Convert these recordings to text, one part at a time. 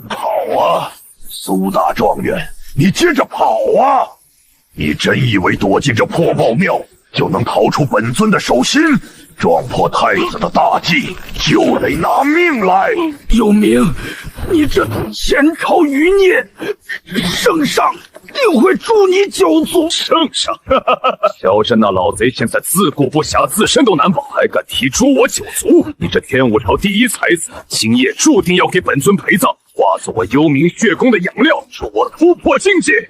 跑啊，苏大状元，你接着跑啊！你真以为躲进这破爆庙就能逃出本尊的手心？撞破太子的大计，就得拿命来！有名，你这前朝余孽，圣上定会诛你九族！圣上，瞧着那老贼现在自顾不暇，自身都难保，还敢提诛我九族！你这天武朝第一才子，今夜注定要给本尊陪葬，化作我幽冥血宫的养料，助我突破境界。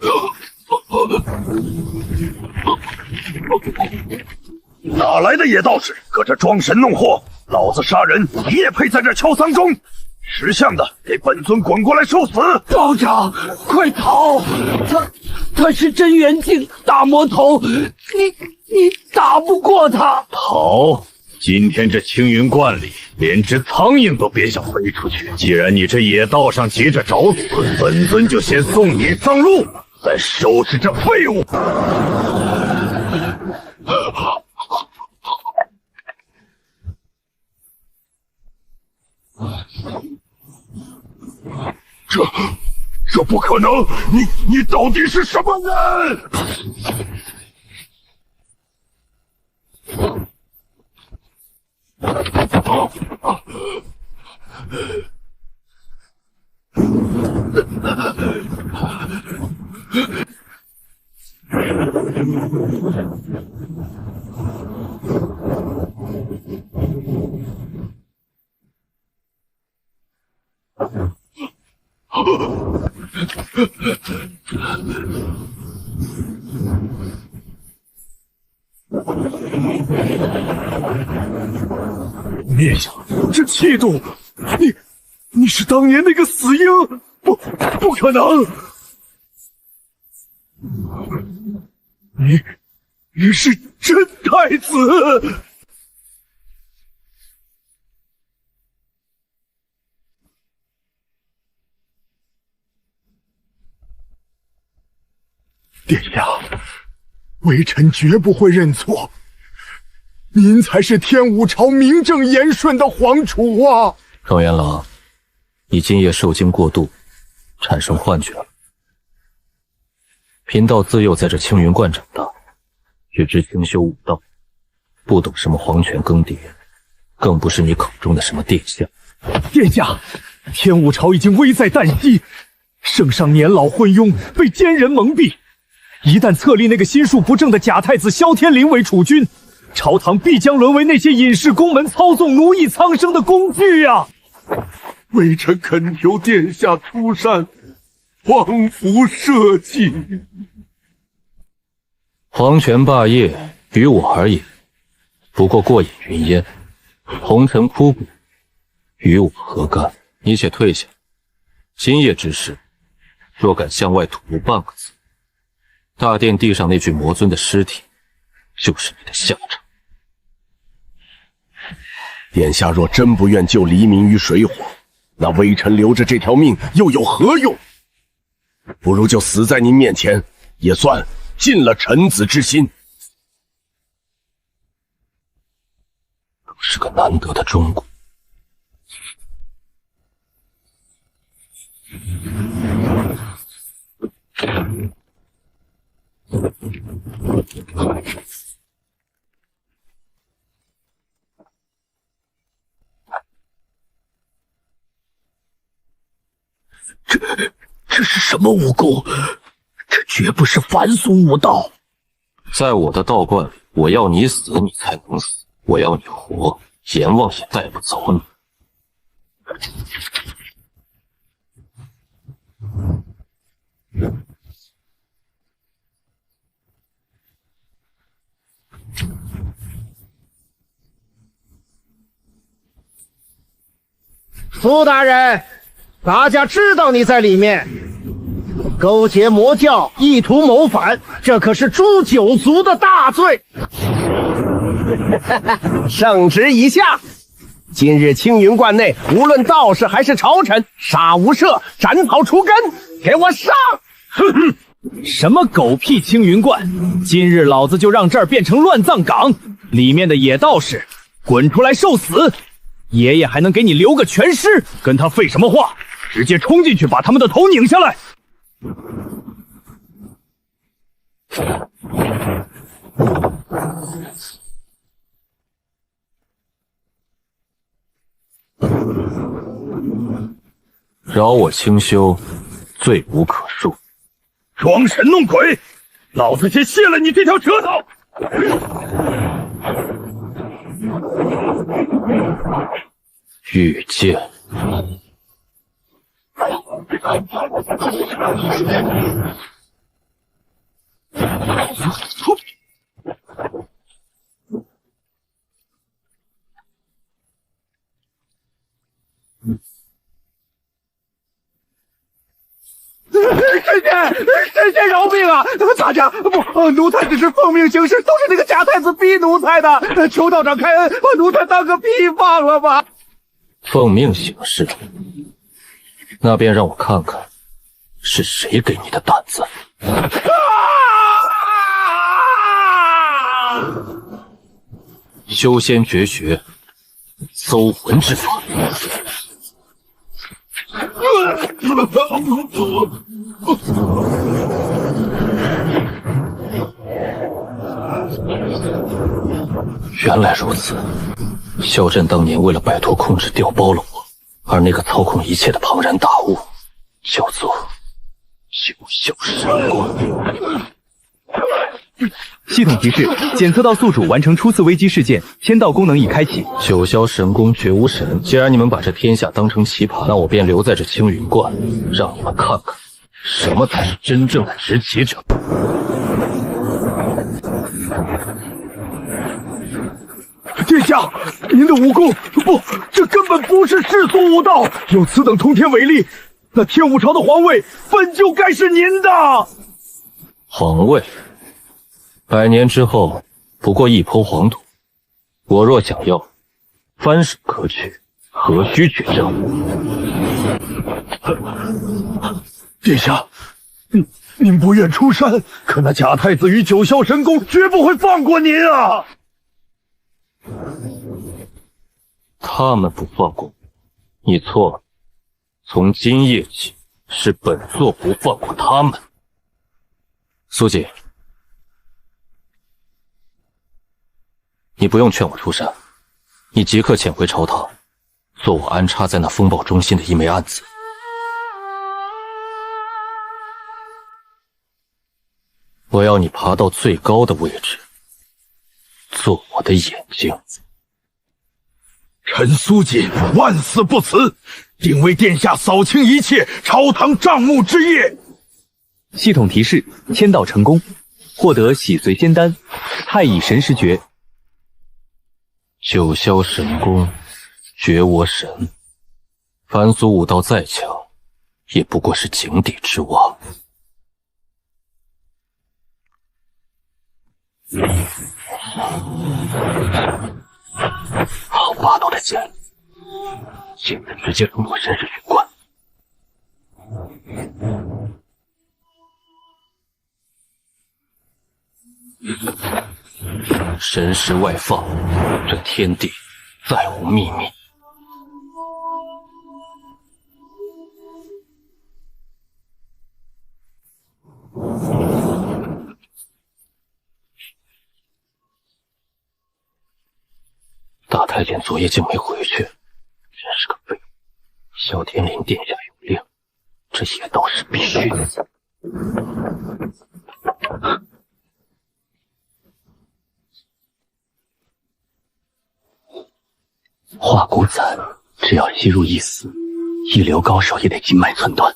哪来的野道士，搁这装神弄货？老子杀人，你也配在这敲丧钟？识相的，给本尊滚过来受死！道长，快逃！他是真元境大魔头，你打不过他。好，今天这青云观里，连只苍蝇都别想飞出去。既然你这野道上急着找死，本尊就先送你上路，再收拾这废物。这不可能！你到底是什么人？灭下这气度，你是当年那个死婴？不可能！你是真太子！殿下，微臣绝不会认错。您才是天武朝名正言顺的皇储啊！状元郎，你今夜受惊过度，产生幻觉了。贫道自幼在这青云观长大，只知精修武道，不懂什么皇权更迭，更不是你口中的什么殿下。殿下，天武朝已经危在旦夕，圣上年老昏庸，被奸人蒙蔽。一旦册立那个心术不正的假太子萧天林为储君，朝堂必将沦为那些隐士宫门操纵奴役苍生的工具啊！微臣恳求殿下出山，匡扶社稷。皇权霸业于我而言，不过过眼云烟；红尘枯骨，与我何干？你且退下。今夜之事，若敢向外吐露半个字，大殿地上那具魔尊的尸体，就是你的下场。殿下若真不愿救黎民于水火，那微臣留着这条命又有何用？不如就死在您面前，也算尽了臣子之心。更是个难得的忠骨。这是什么武功？这绝不是凡俗武道。在我的道观里，我要你死，你才能死；我要你活，阎王也带不走你。苏大人，大家知道你在里面勾结魔教，意图谋反，这可是诛九族的大罪。圣旨已下，今日青云观内，无论道士还是朝臣，杀无赦，斩草除根，给我上！什么狗屁青云观！今日老子就让这儿变成乱葬岗，里面的野道士滚出来受死！爷爷还能给你留个全尸，跟他废什么话？直接冲进去把他们的头拧下来！饶我清修，罪无可恕。装神弄鬼，老子先卸了你这条舌头！御剑。神仙饶命啊！大家不，奴才只是奉命行事，都是那个假太子逼奴才的，求道长开恩，把奴才当个屁放了吧！奉命行事，那便让我看看是谁给你的胆子。修仙绝学，搜魂之法。原来如此，萧震当年为了摆脱控制调包了我，而那个操控一切的庞然大物，叫做九霄神功。系统提示：检测到宿主完成初次危机事件，签到功能已开启。九霄神功绝无神。既然你们把这天下当成棋盘，那我便留在这青云观，让你们看看什么才是真正的执棋者。殿下，您的武功不，这根本不是世俗武道。有此等通天伟力，那天武朝的皇位本就该是您的。皇位，100年之后不过一抔黄土。我若想要，翻手可取，何须举证？殿下，您不愿出山，可那假太子与九霄神功绝不会放过您啊！他们不放过你错了，从今夜起，是本座不放过他们。苏锦，你不用劝我出山，你即刻潜回朝堂，做我安插在那风暴中心的一枚暗子。我要你爬到最高的位置，做我的眼睛。臣苏锦万死不辞，定为殿下扫清一切朝堂账目之业。系统提示：签到成功，获得洗髓仙丹、太乙神石诀。九霄神功，绝我神。凡俗武道再强，也不过是井底之蛙。好霸道的剑，现在直接融入神石玄关。神石外放，这天地再无秘密。大太监昨夜竟没回去，真是个废物。萧天林殿下有令，这野道士必须的。化骨散，只要吸入一丝，一流高手也得经脉寸断。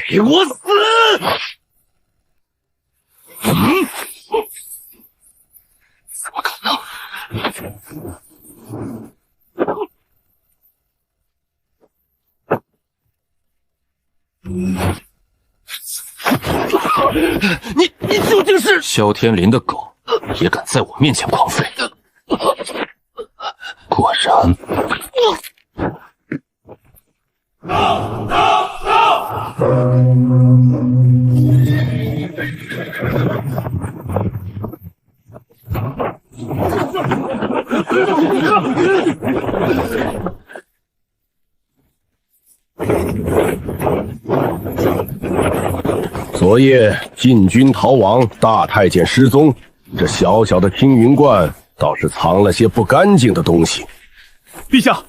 给我死！怎么可能？你究竟是萧天林的狗，也敢在我面前狂吠？果然。昨夜禁军逃亡，大太监失踪，这小小的青云观倒是藏了些不干净的东西。陛下，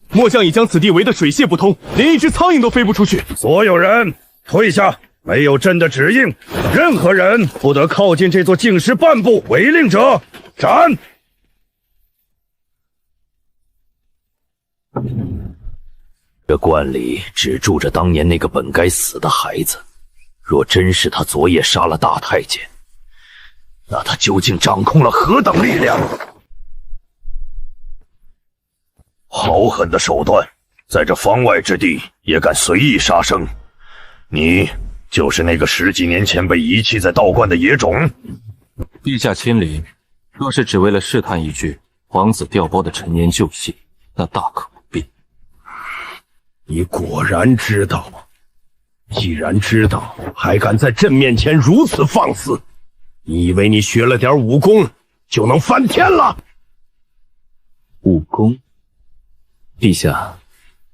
末将已将此地围得水泄不通，连一只苍蝇都飞不出去。所有人退下！没有朕的指令，任何人不得靠近这座净室半步。违令者斩！这观里只住着当年那个本该死的孩子。若真是他昨夜杀了大太监，那他究竟掌控了何等力量？豪狠的手段，在这方外之地也敢随意杀生，你就是那个10几年前被遗弃在道观的野种。陛下亲临，若是只为了试探一句皇子调包的陈年旧戏，那大可不必。你果然知道。既然知道，还敢在朕面前如此放肆，你以为你学了点武功就能翻天了？武功？陛下，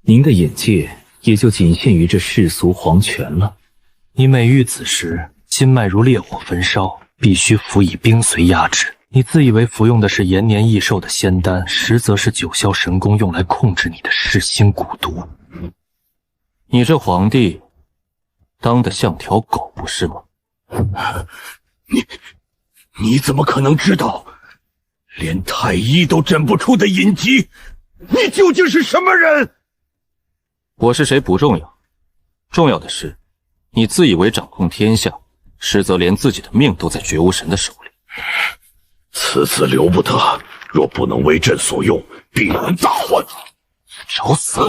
您的眼界也就仅限于这世俗皇权了。你美玉子时，心脉如烈火焚烧，必须辅以冰髓压制。你自以为服用的是延年益寿的仙丹，实则是九霄神功用来控制你的噬心蛊毒。你这皇帝当得像条狗不是吗？你怎么可能知道？连太医都诊不出的隐疾，你究竟是什么人？我是谁不重要，重要的是，你自以为掌控天下，实则连自己的命都在绝无神的手里。此次留不得，若不能为朕所用，必然大患。找死！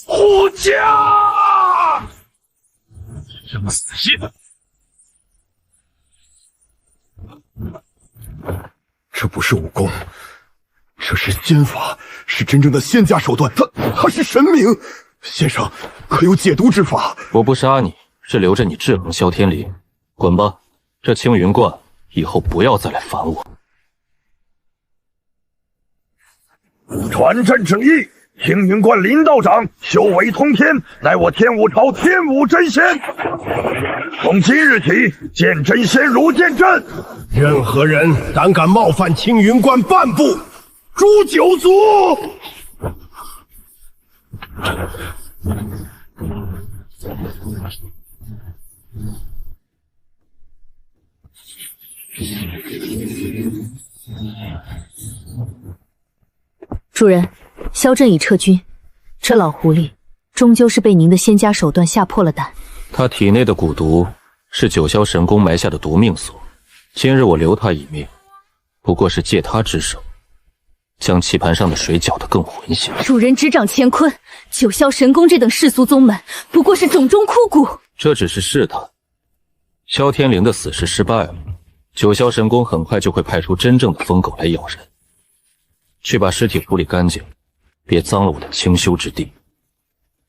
护驾！什么死信？这不是武功，这是仙法，是真正的仙家手段。他是神明，先生可有解毒之法？我不杀你，是留着你制衡萧天林。滚吧，这青云观以后不要再来烦我。传朕旨意，青云观林道长修为通天，乃我天武朝天武真仙。从今日起，见真仙如见朕。任何人敢冒犯青云观半步，诛九族！主人，萧震已撤军，这老狐狸终究是被您的仙家手段吓破了胆。他体内的蛊毒是九霄神功埋下的毒命所，今日我留他一命，不过是借他之手，将棋盘上的水搅得更浑些。主人执掌乾坤，九霄神功这等世俗宗门，不过是种种枯骨。这只是试探。萧天灵的死事失败了，九霄神功很快就会派出真正的疯狗来咬人。去把尸体处理干净，别脏了我的清修之地。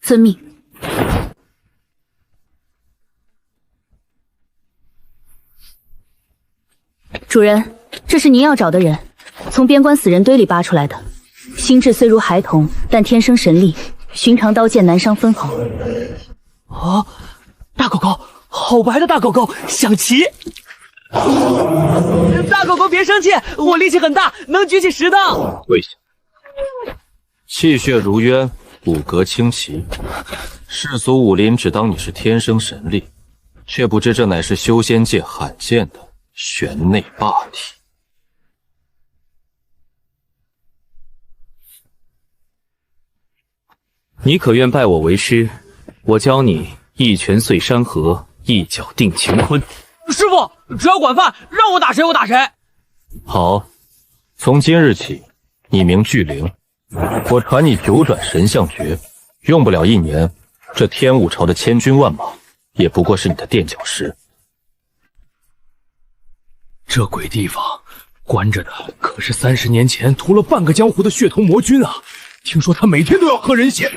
遵命。主人，这是您要找的人，从边关死人堆里扒出来的。心智虽如孩童，但天生神力，寻常刀剑难伤分毫。啊，大狗狗，好白的大狗狗，想骑。大狗狗别生气，我力气很大，能举起石头。跪下。气血如渊，骨骼清奇，世俗武林只当你是天生神力，却不知这乃是修仙界罕见的玄内霸体。你可愿拜我为师？我教你一拳碎山河，一脚定乾坤。师傅，只要管饭，让我打谁我打谁。好，从今日起，你名巨灵，我传你九转神象诀，用不了1年，这天武朝的千军万马，也不过是你的垫脚石。这鬼地方关着的可是30年前屠了半个江湖的血头魔君啊！听说他每天都要喝人血。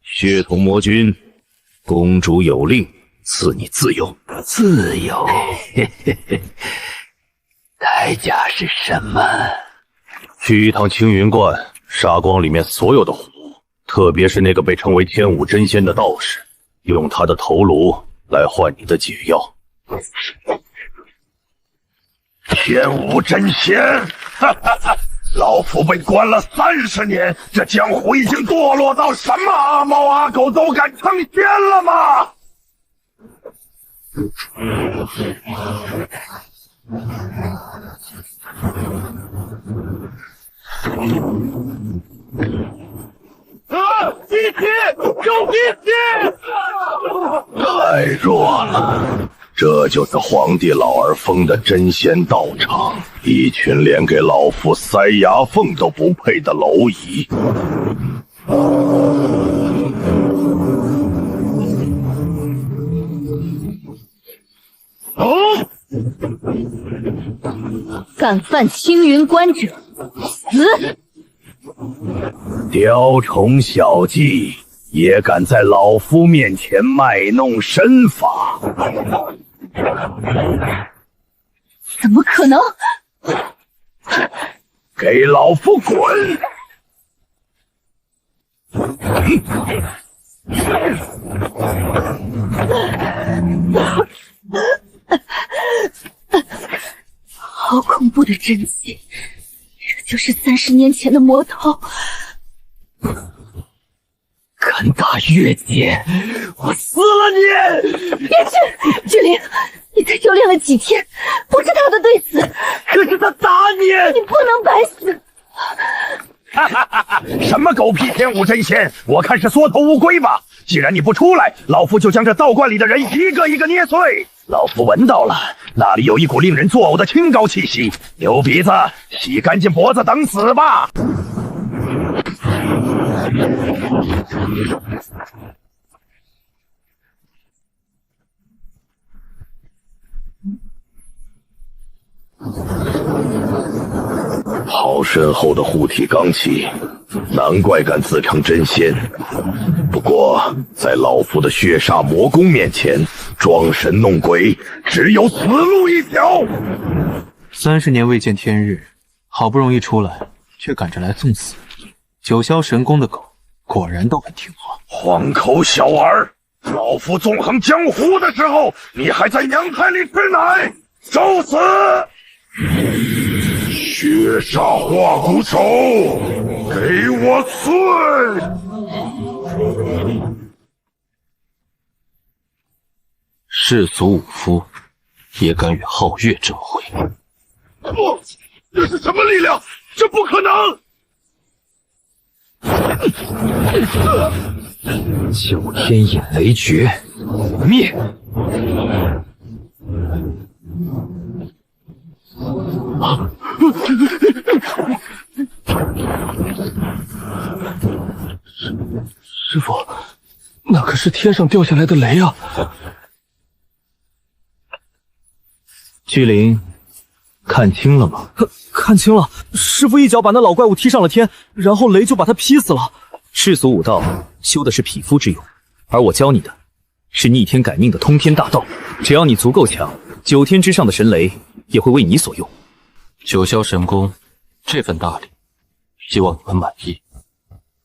血头魔君，公主有令，赐你自由。自由，嘿嘿嘿，代价是什么？去一趟青云观，杀光里面所有的虎，特别是那个被称为天武真仙的道士，用他的头颅来换你的解药。天武真仙，哈哈哈！老夫被关了30年，这江湖已经堕落到什么阿猫阿狗都敢成仙了吗？地铁有地铁！太弱了，这就是皇帝老儿封的真仙道场，一群连给老夫塞牙缝都不配的蝼蚁。敢犯青云关者，死！雕虫小技，也敢在老夫面前卖弄身法？怎么可能？给老夫滚！好恐怖的真气！这就是30年前的魔头。敢打月姐，我撕了你！别去，志玲，你才修炼了几天，不是他的对死。可是他打你，你不能白死。哈哈哈哈！什么狗屁天武真仙，我看是缩头乌龟吧！既然你不出来，老夫就将这道观里的人一个一个捏碎。老夫闻到了，那里有一股令人作呕的清高气息。牛鼻子，洗干净脖子等死吧！好深厚的护体罡气，难怪敢自称真仙。不过，在老夫的血煞魔功面前，装神弄鬼，只有死路一条。30年未见天日，好不容易出来，却赶着来送死。九霄神宫的狗果然都很听话。荒口小儿，老夫纵横江湖的时候，你还在娘胎里吃奶，受死！血煞化骨手，给我碎！世俗武夫，也敢与皓月争辉？不，这是什么力量？这不可能！九天引雷诀，灭！师傅，那可是天上掉下来的雷啊！巨灵，看清了吗？看清了，师傅一脚把那老怪物踢上了天，然后雷就把他劈死了。世俗武道修的是匹夫之勇，而我教你的是逆天改命的通天大道。只要你足够强，9天之上的神雷也会为你所用。九霄神功这份大礼，希望你们满意。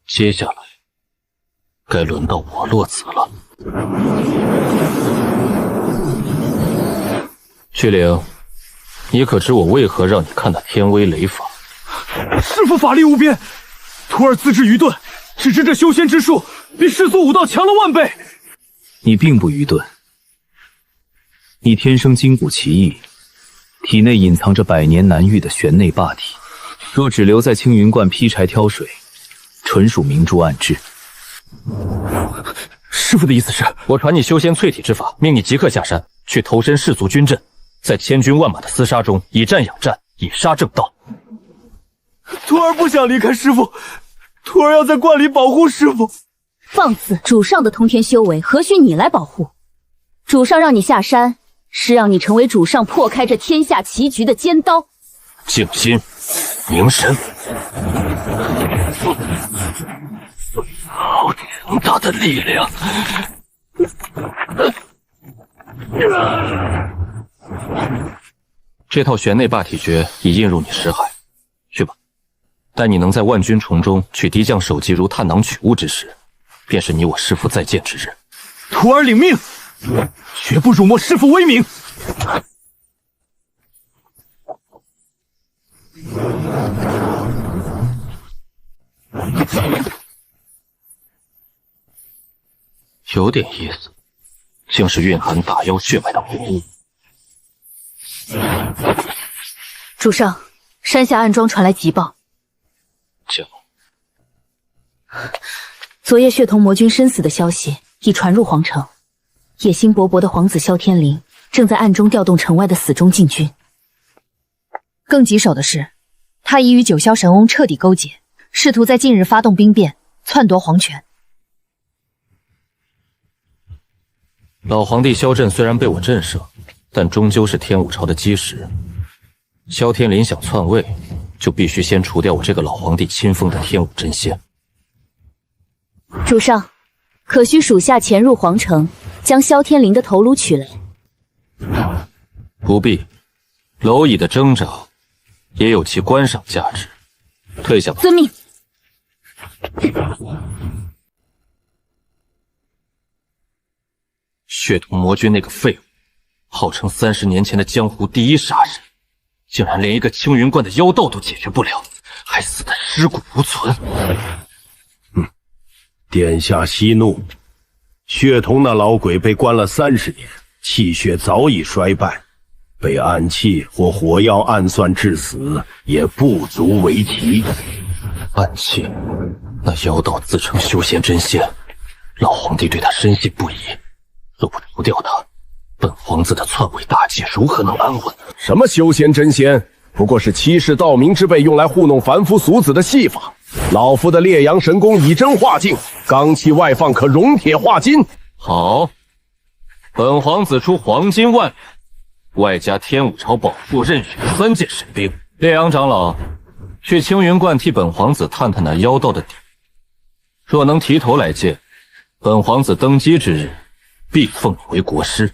接下来，该轮到我落子了。巨灵，你可知我为何让你看那天威雷法？师傅法力无边，徒儿资质愚钝，只知这修仙之术比世俗武道强了万倍。你并不愚钝，你天生筋骨奇异，体内隐藏着100年难遇的玄内霸体。若只留在青云观劈柴挑水，纯属明珠暗掷。师傅的意思是，我传你修仙淬体之法，命你即刻下山去投身世族军阵，在千军万马的厮杀中以战养战，以杀正道。徒儿不想离开师父，徒儿要在观里保护师父。放肆！主上的通天修为何须你来保护？主上让你下山，是让你成为主上破开这天下棋局的尖刀。静心，凝神。好强大的力量！这套玄内霸体诀已印入你识海，去吧。待你能在万军丛中取敌将首级如探囊取物之时，便是你我师父再见之日。徒儿领命，绝不辱没师父威名。有点意思，竟是蕴含打妖血脉的魔物。主上，山下暗桩传来急报，讲。昨夜血瞳魔君身死的消息已传入皇城，野心勃勃的皇子萧天灵正在暗中调动城外的死忠禁军。更棘手的是，他已与九霄神翁彻底勾结，试图在近日发动兵变，篡夺皇权。老皇帝萧震虽然被我震慑，但终究是天武朝的基石。萧天林想篡位，就必须先除掉我这个老皇帝亲封的天武真仙。主上，可需属下潜入皇城，将萧天林的头颅取来。不必，蝼蚁的挣扎也有其观赏价值。退下吧。遵命。血统魔君那个废物，号称30年前的江湖第一杀人，竟然连一个青云观的妖道都解决不了，还死得尸骨无存。殿下息怒，血统那老鬼被关了30年，气血早已衰败，被暗器或火药暗算致死，也不足为奇。暗器？那妖道自称修仙真仙，老皇帝对他深信不疑。若不除掉他，本皇子的篡位大计如何能安稳？什么修仙真仙，不过是欺世盗名之辈用来糊弄凡夫俗子的戏法。老夫的烈阳神功以真化境，罡气外放可熔铁化金。好，本皇子出黄金万两，外加天武朝保护任选3件神兵。烈阳长老，去青云观替本皇子探探那妖道的底。若能提头来见，本皇子登基之日，必奉你为国师。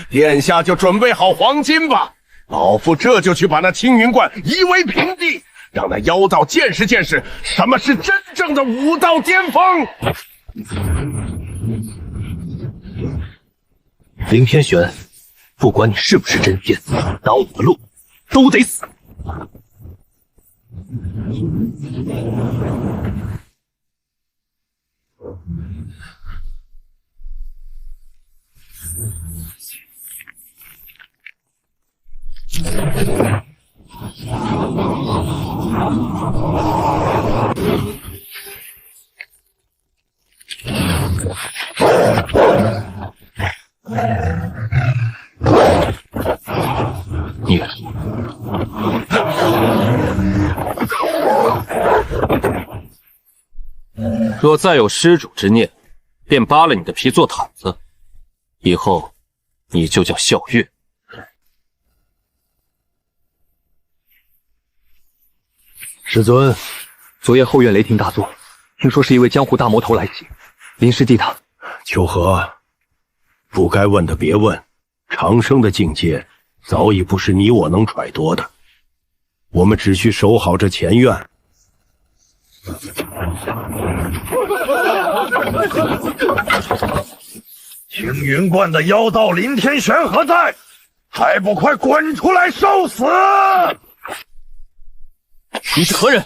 殿下就准备好黄金吧，老夫这就去把那青云观夷为平地，让那妖道见识见识什么是真正的武道巅峰。林天玄，不管你是不是真仙，挡我的路都得死。你若再有施主之念，便扒了你的皮做毯子，以后你就叫笑月。师尊，昨夜后院雷霆大作，听说是一位江湖大魔头来袭，临时祭他。秋荷，不该问的别问，长生的境界早已不是你我能揣度的，我们只需守好这前院。青云观的妖道林天玄何在？还不快滚出来受死！你是何人？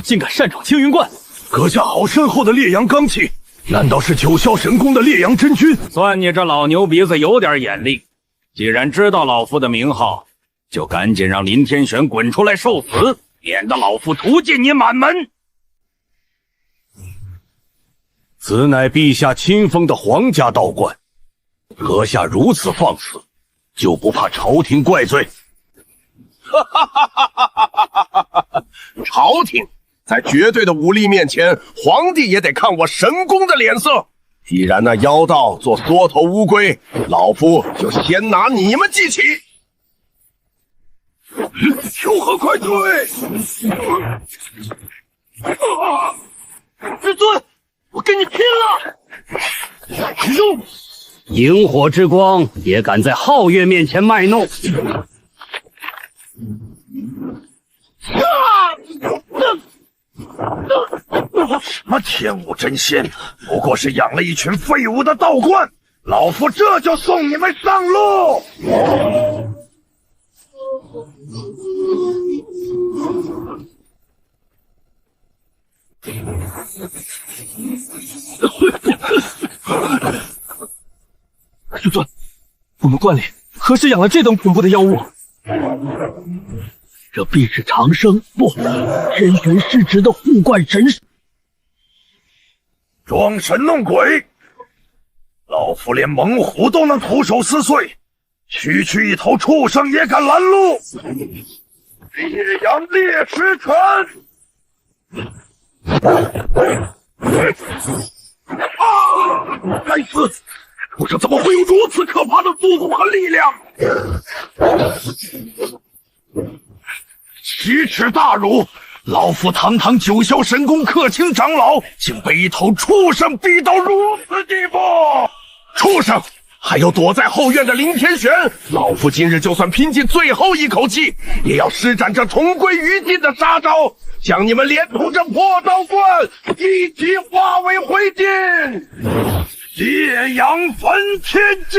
竟敢擅闯青云观？阁下好深厚的烈阳罡气，难道是九霄神宫的烈阳真君？算你这老牛鼻子有点眼力，既然知道老夫的名号，就赶紧让林天玄滚出来受死，免得老夫屠尽你满门。此乃陛下亲封的皇家道观，阁下如此放肆，就不怕朝廷怪罪？朝廷在绝对的武力面前，皇帝也得看我神功的脸色。既然那妖道做缩头乌龟，老夫就先拿你们记起。求和快退！至尊，我跟你拼了！萤火之光也敢在皓月面前卖弄？什么天武真仙，不过是养了一群废物的道观，老夫这就送你们上路！师尊，我们观里何时养了这等恐怖的妖物？这必是长生不天神师职的护观神使。装神弄鬼！老夫连猛虎都能徒手撕碎，区区一头畜生也敢拦路！烈阳烈石拳！该死！畜生怎么会有如此可怕的速度和力量？奇耻大辱！老夫堂堂九霄神宫客卿长老，竟被一头畜生逼到如此地步！畜生！还有躲在后院的林天玄，老夫今日就算拼尽最后一口气，也要施展这重归于尽的杀招，将你们连同这破道观一起化为灰烬！烈阳焚天机！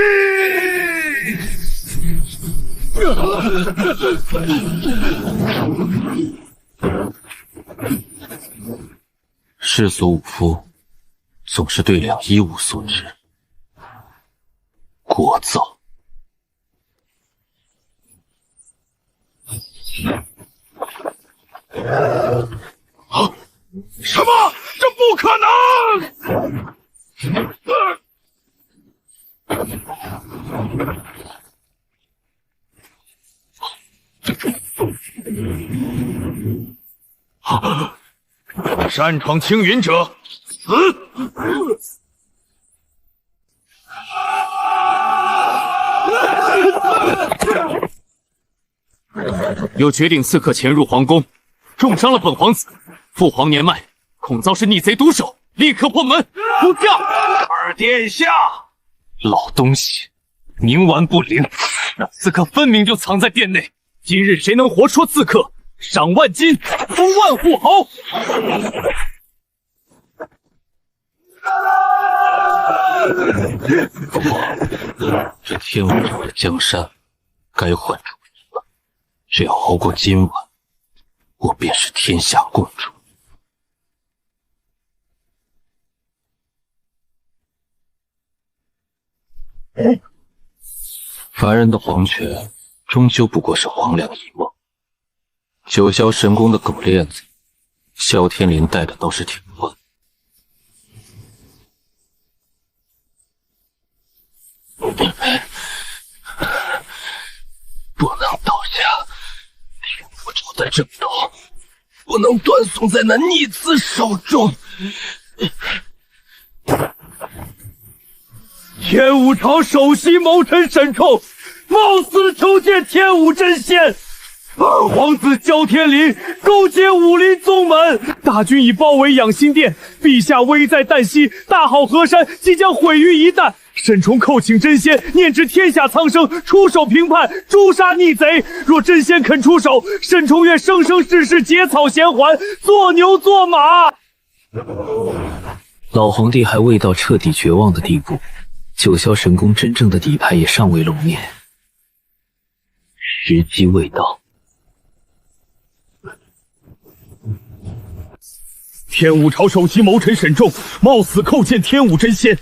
世俗武夫总是对两一无所知，聒噪。啊！什么？这不可能！擅闯青云者，死！有决定刺客潜入皇宫，重伤了本皇子，父皇年迈，恐遭是逆贼毒手，立刻破门！不驾！二殿下，老东西，冥顽不灵，那刺客分明就藏在殿内。今日谁能活捉刺客，赏万金，封万户侯！这天武朝的江山该换主人了。只要熬过今晚，我便是天下共主。凡人的皇权终究不过是黄粱一梦。九霄神宫的狗链子，萧天林戴的倒是挺乱。不能倒下，天武朝的正道不能断送在那逆子手中。天武朝首席谋臣沈冲，冒死求见天武真仙。二皇子萧天林勾结武林宗门，大军已包围养心殿，陛下危在旦夕，大好河山即将毁于一旦。沈冲叩请真仙念至天下苍生，出手平叛，诛杀逆贼。若真仙肯出手，沈冲愿生生世世结草衔环，做牛做马。老皇帝还未到彻底绝望的地步，九霄神宫真正的底牌也尚未露面，时机未到。天武朝首席谋臣沈仲冒死叩见天武真仙，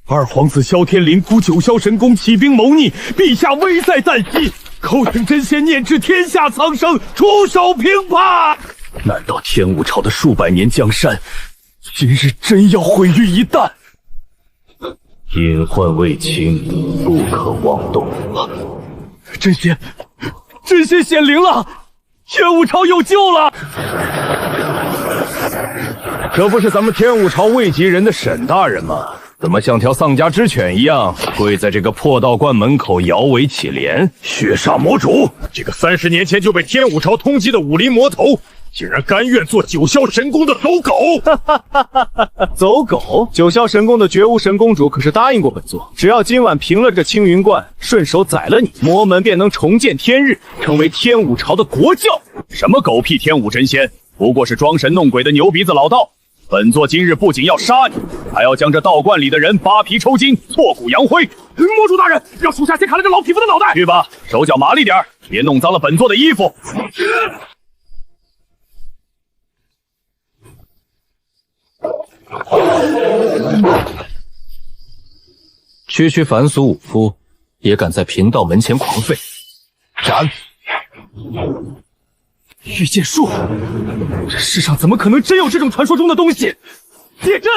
二皇子萧天林孤九霄神宫起兵谋逆，陛下危在旦夕，叩请真仙念至天下苍生，出手平叛。难道天武朝的数百年江山，今日真要毁于一旦？隐患未清，不可妄动。真仙显灵了，天武朝有救了！这不是咱们天武朝卫极人的沈大人吗？怎么像条丧家之犬一样跪在这个破道观门口摇尾乞怜？血煞魔主，这个30年前就被天武朝通缉的武林魔头，竟然甘愿做九霄神宫的走狗！走狗？九霄神宫的绝无神公主可是答应过本座，只要今晚平了这青云观，顺手宰了你，魔门便能重见天日，成为天武朝的国教。什么狗屁天武真仙，不过是装神弄鬼的牛鼻子老道。本座今日不仅要杀你，还要将这道观里的人扒皮抽筋，挫骨扬灰。魔主大人，让属下先砍了这老匹夫的脑袋。去吧，手脚麻利点，别弄脏了本座的衣服。区区凡俗武夫，也敢在贫道门前狂吠？斩！御剑术，这世上怎么可能真有这种传说中的东西？铁阵，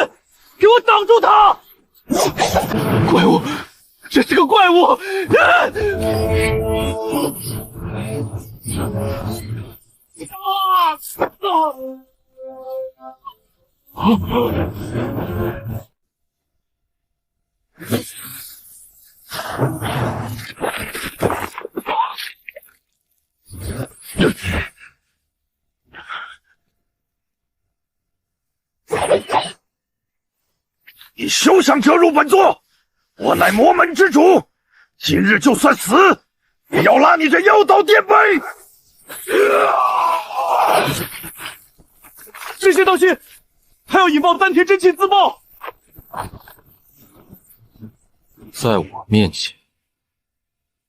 给我挡住他！怪物，这是个怪物！你休想折辱本座！我乃魔门之主，今日就算死，也要拉你这妖道垫背！这些道信，还要引爆丹田真气自爆！在我面前，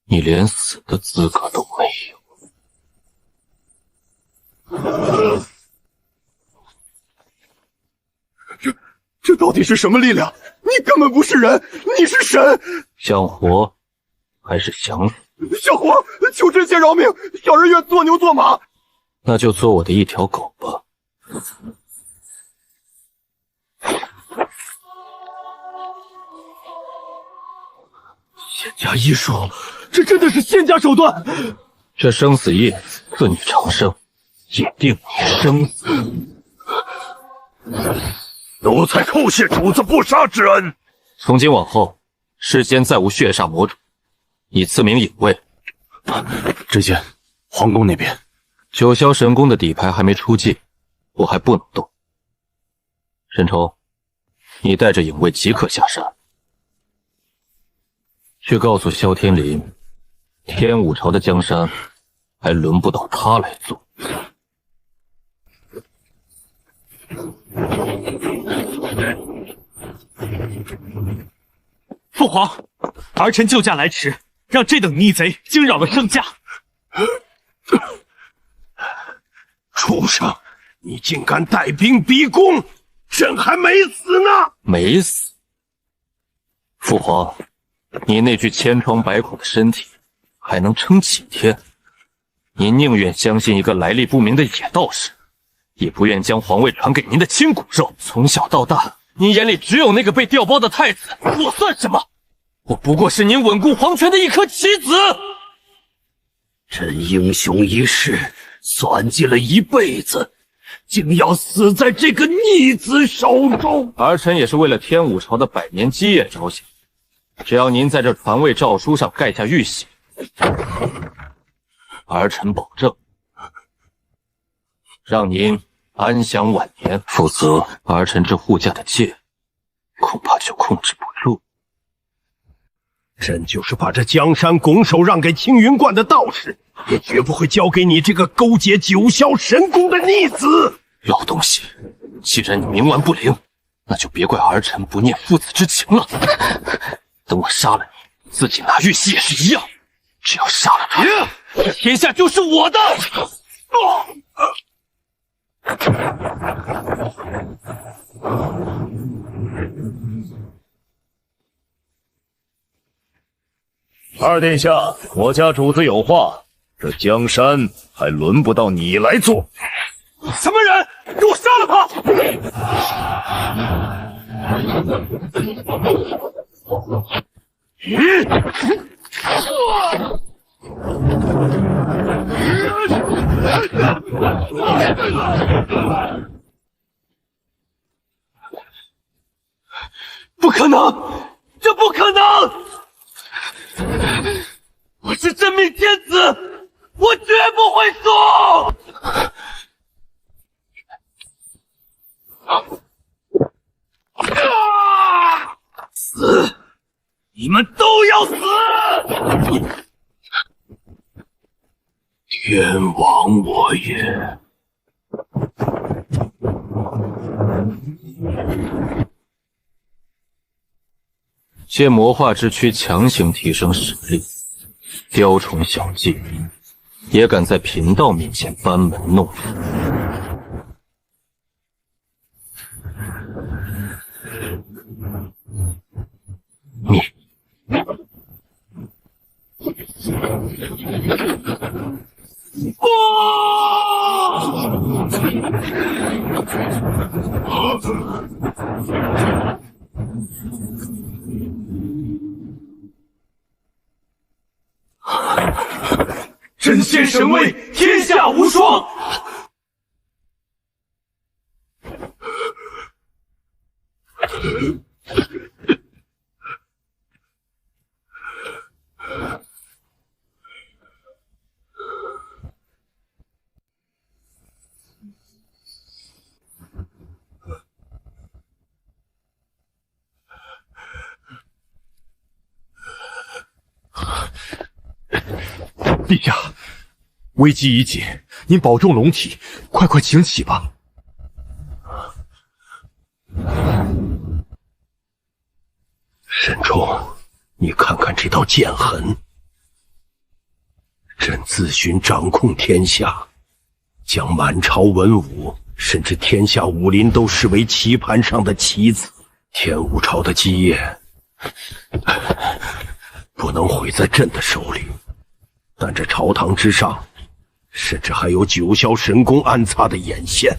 你连死的资格都没有。这到底是什么力量？你根本不是人，你是神！想活还是想死？小活，求真仙饶命，小人愿做牛做马。那就做我的一条狗吧。仙家医术，这真的是仙家手段！这生死叶赐你长生，也定你生死。奴才叩谢主子不杀之恩。从今往后，世间再无血煞魔主，你赐名隐卫。知县，皇宫那边，九霄神宫的底牌还没出界，我还不能动。沈冲，你带着隐卫即刻下山，去告诉萧天林，天武朝的江山还轮不到他来做。父皇，儿臣救驾来迟，让这等逆贼惊扰了圣驾。畜生，你竟敢带兵逼宫，朕还没死呢！没死？父皇，你那具千疮百孔的身体还能撑几天？您宁愿相信一个来历不明的野道士，也不愿将皇位传给您的亲骨肉。从小到大，您眼里只有那个被调包的太子，我算什么？我不过是您稳固皇权的一颗棋子。朕英雄一世，算计了一辈子，竟要死在这个逆子手中。儿臣也是为了天武朝的百年基业着想，只要您在这传位诏书上盖下玉玺，儿臣保证让您安享晚年，否则儿臣这护驾的剑恐怕就控制不住。朕就是把这江山拱手让给青云观的道士，也绝不会交给你这个勾结九霄神宫的逆子。老东西，既然你冥顽不灵，那就别怪儿臣不念父子之情了。等我杀了你，自己拿玉玺也是一样。只要杀了他，这天下就是我的。二殿下，我家主子有话，这江山还轮不到你来做。什么人？给我杀了他！不可能，这不可能！我是真命天子，我绝不会输！死！你们都要死！天王我也。借魔化之躯强行提升实力，雕虫小技，也敢在贫道面前班门弄斧。你真仙神威，天下无双！陛下，危机已解，您保重龙体，快请起吧。沈冲，你看看这道剑痕，朕自诩掌控天下，将满朝文武甚至天下武林都视为棋盘上的棋子，天武朝的基业不能毁在朕的手里。但这朝堂之上，甚至还有九霄神功安插的眼线，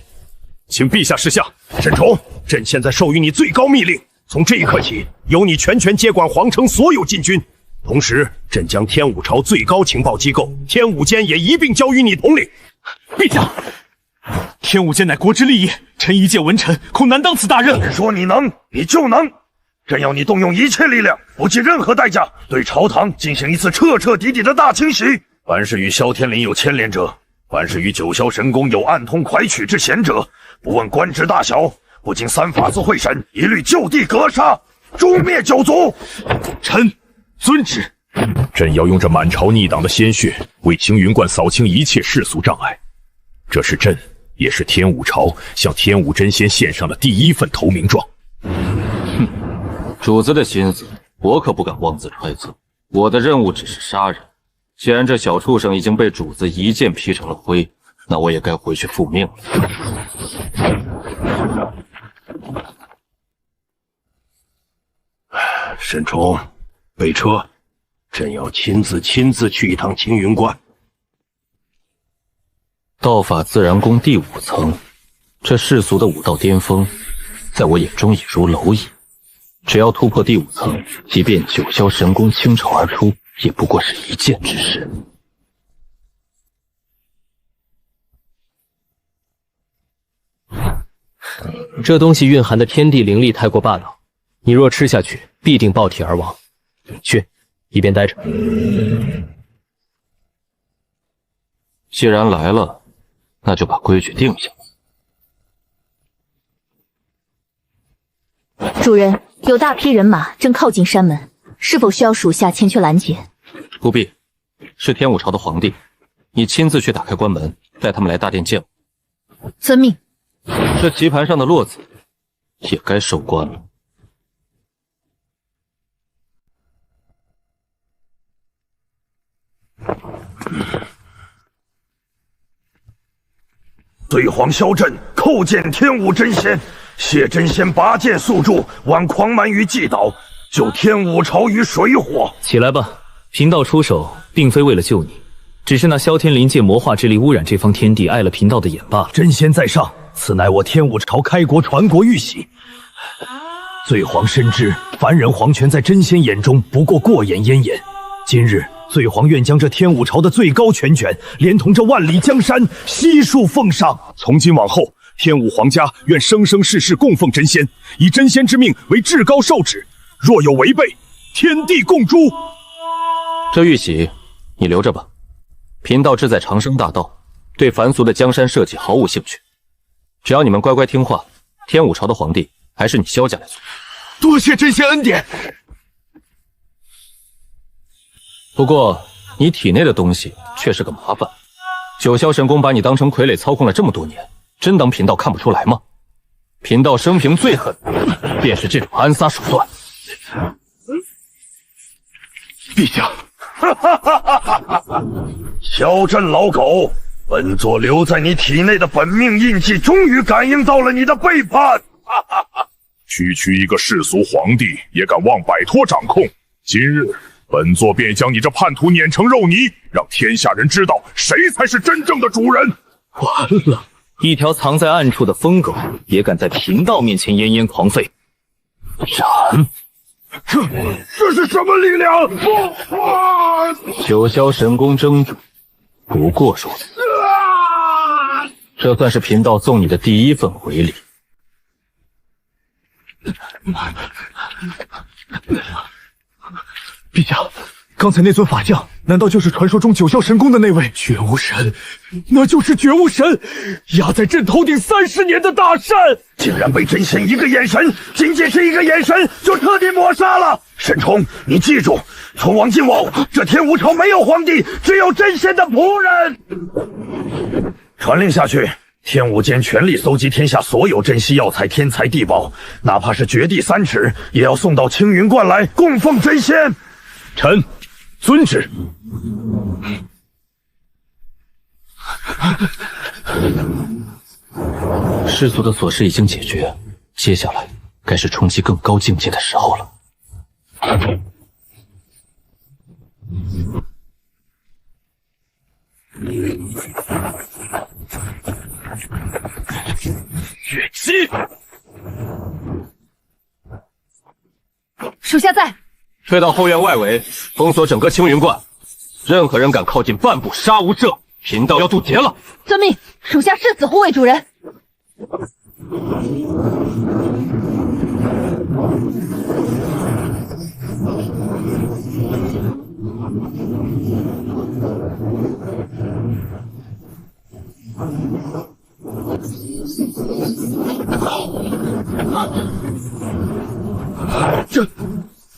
请陛下示下。沈冲，朕现在授予你最高密令，从这一刻起，由你全权接管皇城所有禁军。同时，朕将天武朝最高情报机构天武监也一并交予你统领。陛下，天武监乃国之利业，臣一介文臣，恐难当此大任。说你能，你就能。朕要你动用一切力量，不计任何代价，对朝堂进行一次彻彻底底的大清洗。凡是与萧天林有牵连者，凡是与九霄神功有暗通拐曲之嫌者，不问官职大小，不经三法司会审，一律就地格杀，诛灭九族。臣遵旨。朕要用这满朝逆党的鲜血，为青云观扫清一切世俗障碍。这是朕，也是天武朝向天武真仙献上的第一份投名状。主子的心思，我可不敢妄自揣测。我的任务只是杀人。既然这小畜生已经被主子一剑劈成了灰，那我也该回去复命了。沈冲，备车，朕要亲自去一趟青云观。道法自然宫第5层，这世俗的武道巅峰，在我眼中已如蝼蚁。只要突破第5层，即便九霄神功倾巢而出，也不过是一剑之事。这东西蕴含的天地灵力太过霸道，你若吃下去，必定爆体而亡。去，一边待着。既然来了，那就把规矩定下。主人，有大批人马正靠近山门，是否需要属下前去拦截？不必，是天武朝的皇帝，你亲自去打开关门，带他们来大殿见我。遵命。这棋盘上的落子也该收官了。对皇萧震叩见天武真仙，谢真仙拔剑速助，挽狂蛮于既倒，救天武朝于水火。起来吧，贫道出手并非为了救你，只是那萧天林借魔化之力污染这方天地，碍了贫道的眼罢了。真仙在上，此乃我天武朝开国传国玉玺。罪皇深知凡人皇权在真仙眼中不过过眼烟烟，今日罪皇愿将这天武朝的最高权权，连同这万里江山悉数奉上。从今往后，天武皇家愿生生世世供奉真仙，以真仙之命为至高受旨，若有违背，天地共诛。这玉玺你留着吧。贫道志在长生大道，对凡俗的江山社稷毫无兴趣。只要你们乖乖听话，天武朝的皇帝还是你萧家来做。多谢真仙恩典。不过你体内的东西却是个麻烦。九霄神宫把你当成傀儡操控了这么多年，真当贫道看不出来吗？贫道生平最恨便是这种暗杀手段。陛下，小镇老狗，本座留在你体内的本命印记，终于感应到了你的背叛。区一个世俗皇帝也敢妄摆脱掌控，今日本座便将你这叛徒碾成肉泥，让天下人知道谁才是真正的主人。完了，一条藏在暗处的疯狗也敢在贫道面前奄奄狂吠。斩！这是什么力量？九霄神宫征主不过如此，这算是贫道送你的第一份回礼。陛下，刚才那尊法将，难道就是传说中九霄神宫的那位绝无神？那就是绝无神，压在朕头顶30年的大山，竟然被真仙一个眼神，仅仅是一个眼神，就彻底抹杀了。沈冲，你记住，从王今往，这天武朝没有皇帝，只有真仙的仆人。传令下去，天武间全力搜集天下所有珍稀药材、天材地宝，哪怕是绝地3尺，也要送到青云观来供奉真仙。臣遵旨。世俗的琐事已经解决，接下来该是冲击更高境界的时候了。血姬，属下在。退到后院外围，封锁整个青云观，任何人敢靠近半步，杀无赦。贫道要渡劫了。遵命，属下誓死护卫主人。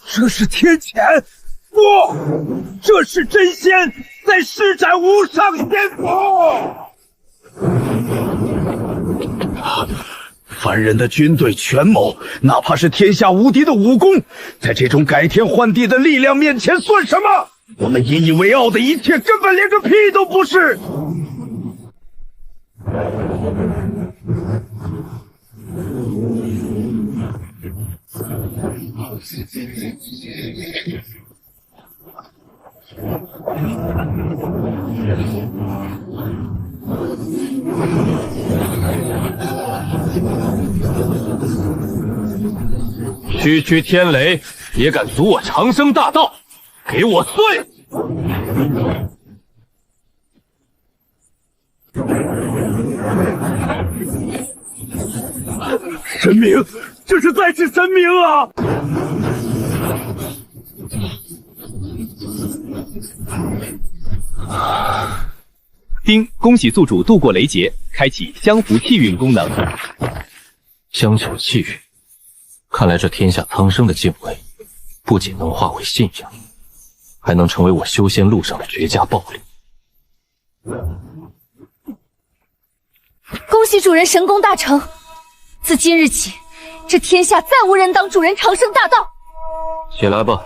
这是天谴！不，这是真仙在施展无上仙法。凡人的军队权谋，哪怕是天下无敌的武功，在这种改天换地的力量面前算什么？我们引以为傲的一切，根本连个屁都不是。区天雷也敢阻我长生大道，给我碎！神明，这是在指神明啊！丁，恭喜宿主度过雷劫，开启相符气运功能。相求气运，看来这天下苍生的敬畏，不仅能化为信仰，还能成为我修仙路上的绝佳暴力。恭喜主人神功大成！自今日起，这天下再无人当主人长生大道。起来吧，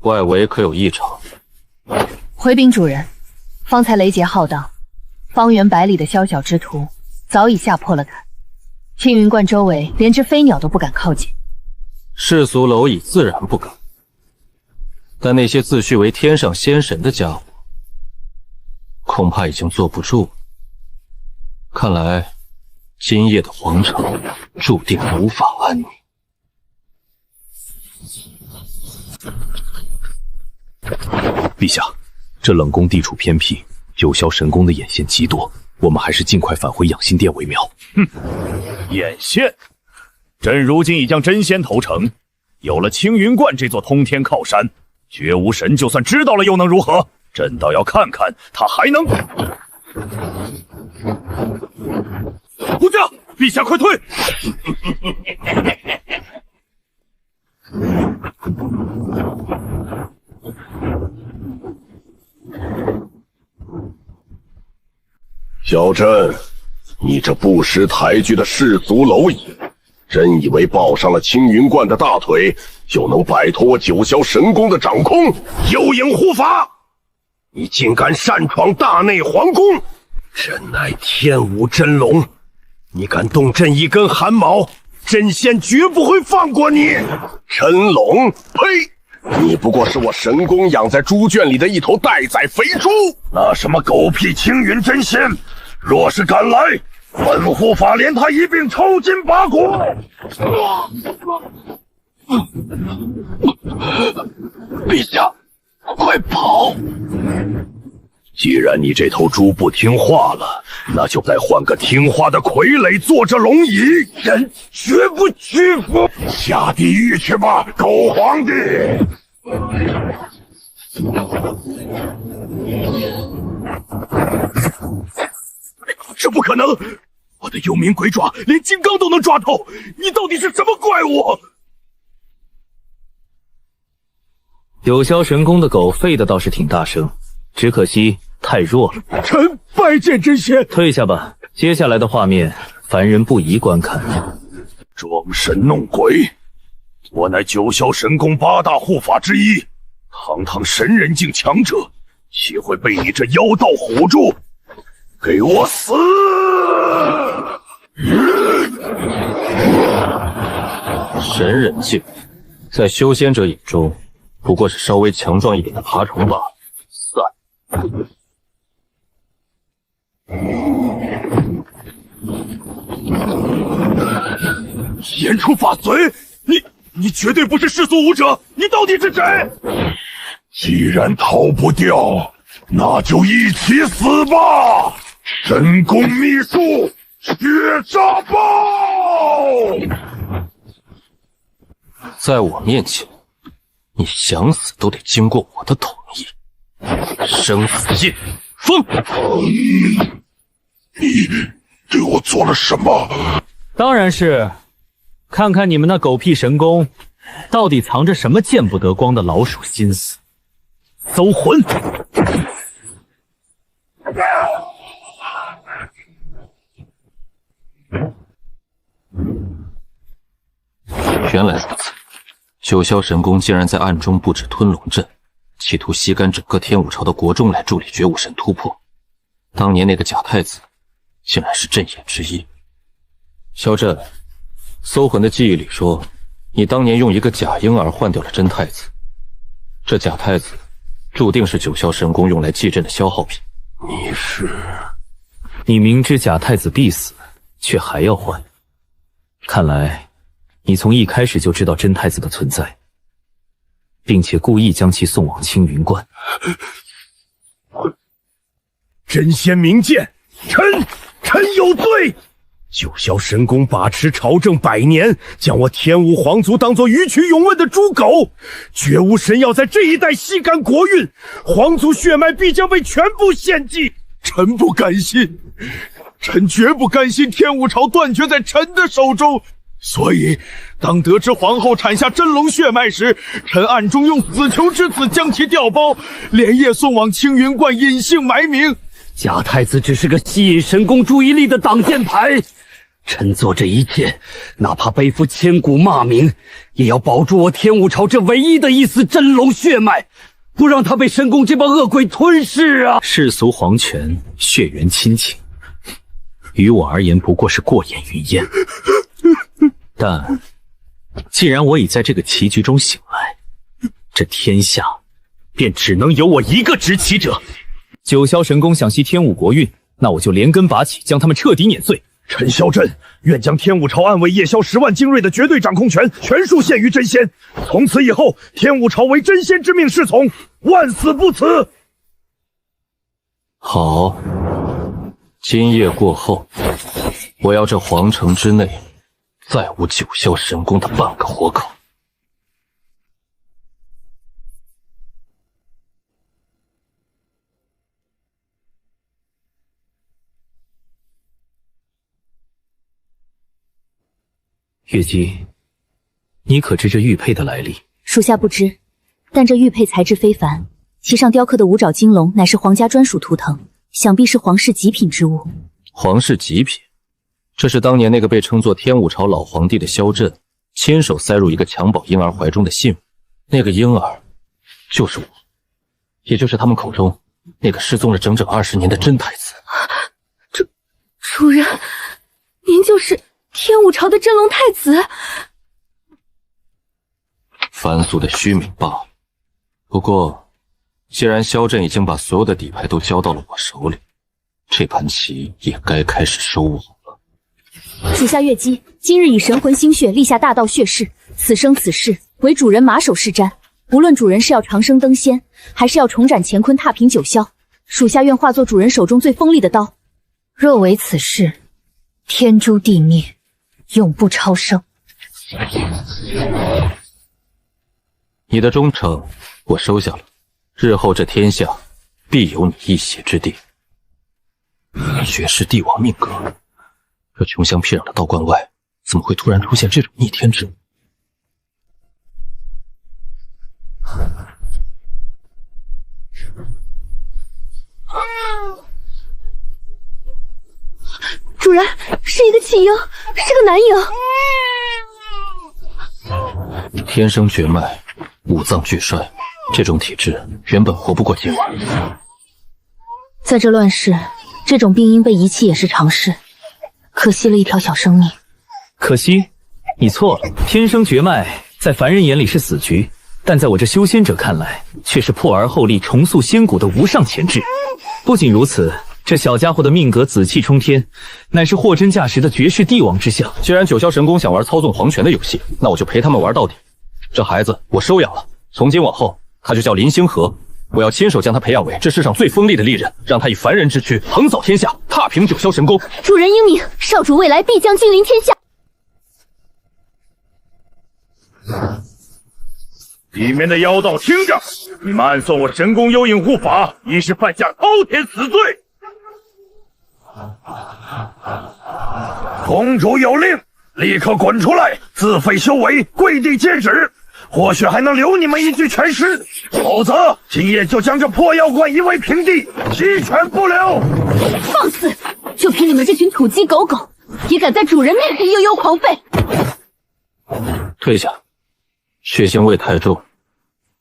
外围可有异常？回禀主人，方才雷劫浩荡，方圆百里的宵小之徒早已吓破了胆，青云观周围连只飞鸟都不敢靠近。世俗蝼蚁自然不敢，但那些自诩为天上仙神的家伙，恐怕已经坐不住了。看来今夜的皇城注定无法安宁。陛下，这冷宫地处偏僻，九霄神宫的眼线极多，我们还是尽快返回养心殿为妙。眼线，朕如今已将真仙投诚，有了青云观这座通天靠山，绝无神就算知道了又能如何？朕倒要看看他还能……护驾，陛下快退！小朕，你这不识抬举的世俗蝼蚁，真以为抱上了青云观的大腿，就能摆脱我九霄神宫的掌控？有影护法，你竟敢擅闯大内皇宫！朕乃天武真龙，你敢动朕一根汗毛，朕仙绝不会放过你！真龙，呸！你不过是我神宫养在猪圈里的一头待宰肥猪。那什么狗屁青云真仙，若是敢来，本护法连他一并抽筋拔骨！陛下，快跑！既然你这头猪不听话了，那就该换个听话的傀儡坐着龙椅，人绝不屈服。下地狱去吧，狗皇帝！这不可能！我的幽冥鬼爪连金刚都能抓透，你到底是什么怪物？九霄神宫的狗吠的倒是挺大声，只可惜太弱了。臣拜见真仙。退下吧，接下来的画面凡人不宜观看。装神弄鬼！我乃九霄神宫8大护法之一，堂堂神人境强者，岂会被你这妖道唬住？给我死！神人境，在修仙者眼中，不过是稍微强壮一点的爬虫罢了。散！言出法随，你绝对不是世俗武者，你到底是谁？既然逃不掉，那就一起死吧！神功秘术，血炸爆！在我面前，你想死都得经过我的同意。生死印，封！你对我做了什么？当然是看看你们那狗屁神宫到底藏着什么见不得光的老鼠心思。搜魂！原来如此，九霄神宫竟然在暗中布置吞龙阵，企图吸干整个天武朝的国众来助力绝武神突破。当年那个假太子，竟然是阵眼之一。萧震，搜魂的记忆里说，你当年用一个假婴儿换掉了真太子，这假太子注定是九霄神宫用来祭阵的消耗品。你明知假太子必死，却还要换，看来你从一开始就知道真太子的存在，并且故意将其送往青云观。真仙明鉴，臣有罪。九霄神宫把持朝政100年，将我天武皇族当作予取永问的猪狗，绝无神要在这一代吸干国运，皇族血脉必将被全部献祭。臣不甘心，臣绝不甘心天武朝断绝在臣的手中。所以，当得知皇后产下真龙血脉时，臣暗中用死囚之子将其调包，连夜送往青云观隐姓埋名。假太子只是个吸引神宫注意力的挡箭牌，臣做这一切，哪怕背负千古骂名，也要保住我天武朝这唯一的一丝真龙血脉，不让他被神宫这帮恶鬼吞噬啊！世俗皇权，血缘亲情，于我而言不过是过眼云烟。但既然我已在这个棋局中醒来，这天下便只能有我一个执棋者。九霄神宫想吸天武国运，那我就连根拔起，将他们彻底碾碎，陈萧震愿将天武朝暗卫夜宵10万精锐的绝对掌控权全数献于真仙，从此以后，天武朝为真仙之命是从，万死不辞。好，今夜过后，我要这皇城之内再无九霄神功的半个活口。月姬，你可知这玉佩的来历？属下不知，但这玉佩材质非凡，其上雕刻的五爪金龙乃是皇家专属图腾，想必是皇室极品之物。皇室极品？这是当年那个被称作天武朝老皇帝的萧震亲手塞入一个襁褓婴儿怀中的信物，那个婴儿就是我，也就是他们口中那个失踪了整整20年的真太子。主人，您就是天武朝的真龙太子？凡俗的虚名罢了。不过，既然萧震已经把所有的底牌都交到了我手里，这盘棋也该开始收网了。属下月姬今日以神魂心血立下大道血誓，此生此世为主人马首是瞻。无论主人是要长生登仙，还是要重展乾坤踏平九霄，属下愿化作主人手中最锋利的刀。若为此事，天诛地灭，永不超生。你的忠诚我收下了，日后这天下必有你一席之地。绝世帝王命格，这穷乡僻壤的道观外，怎么会突然出现这种逆天之物？主人，是一个弃婴，是个男婴。天生绝脉，五脏俱衰，这种体质原本活不过今晚。在这乱世，这种病因被遗弃也是常事，可惜了一条小生命。可惜，你错了。天生绝脉在凡人眼里是死局，但在我这修仙者看来，却是破而后立、重塑仙骨的无上潜质。不仅如此，这小家伙的命格紫气冲天，乃是货真价实的绝世帝王之相。既然九霄神功想玩操纵皇权的游戏，那我就陪他们玩到底。这孩子我收养了，从今往后他就叫林星河，我要亲手将他培养为这世上最锋利的利刃，让他以凡人之躯横扫天下，踏平九霄神功。主人英明，少主未来必将君临天下。里面的妖道听着，你们暗算我神功幽影护法，已是犯下滔天死罪。公主有令，立刻滚出来，自废修为，跪地接旨。或许还能留你们一具全尸，否则今夜就将这破妖怪夷为平地，鸡犬不留。放肆！就凭你们这群土鸡狗狗，也敢在主人面前悠悠狂吠？退下，血腥味太重，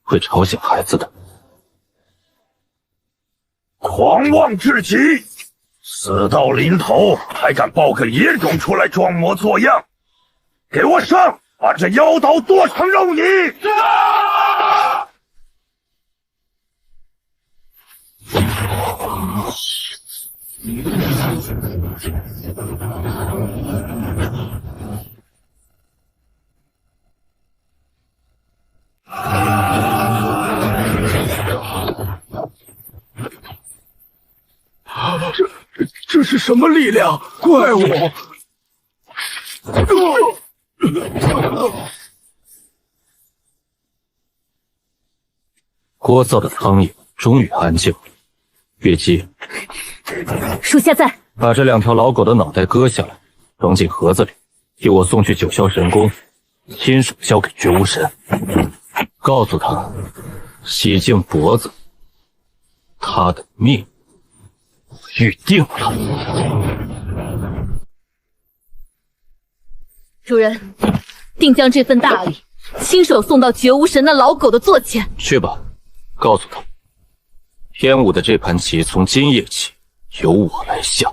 会吵醒孩子的。狂妄至极，死到临头还敢抱个野种出来装模作样，给我上！把这妖刀剁成肉泥！这是什么力量？怪我！聒噪的苍蝇终于安静了。月姬，属下在。把这2条老狗的脑袋割下来，装进盒子里，替我送去九霄神宫，亲手交给绝无神。告诉他，洗净脖子，他的命预定了。主人，定将这份大礼亲手送到绝无神那老狗的座前。去吧，告诉他，天武的这盘棋从今夜起由我来下。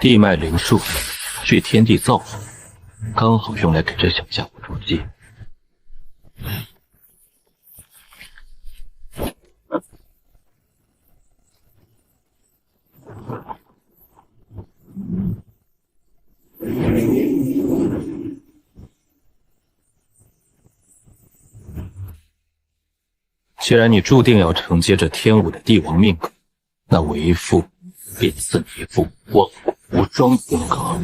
地脉灵术，据天地造化，刚好用来给这小家伙筑基。既然你注定要承接这天武的帝王命格，那为父便赐你一副万虎无双功格。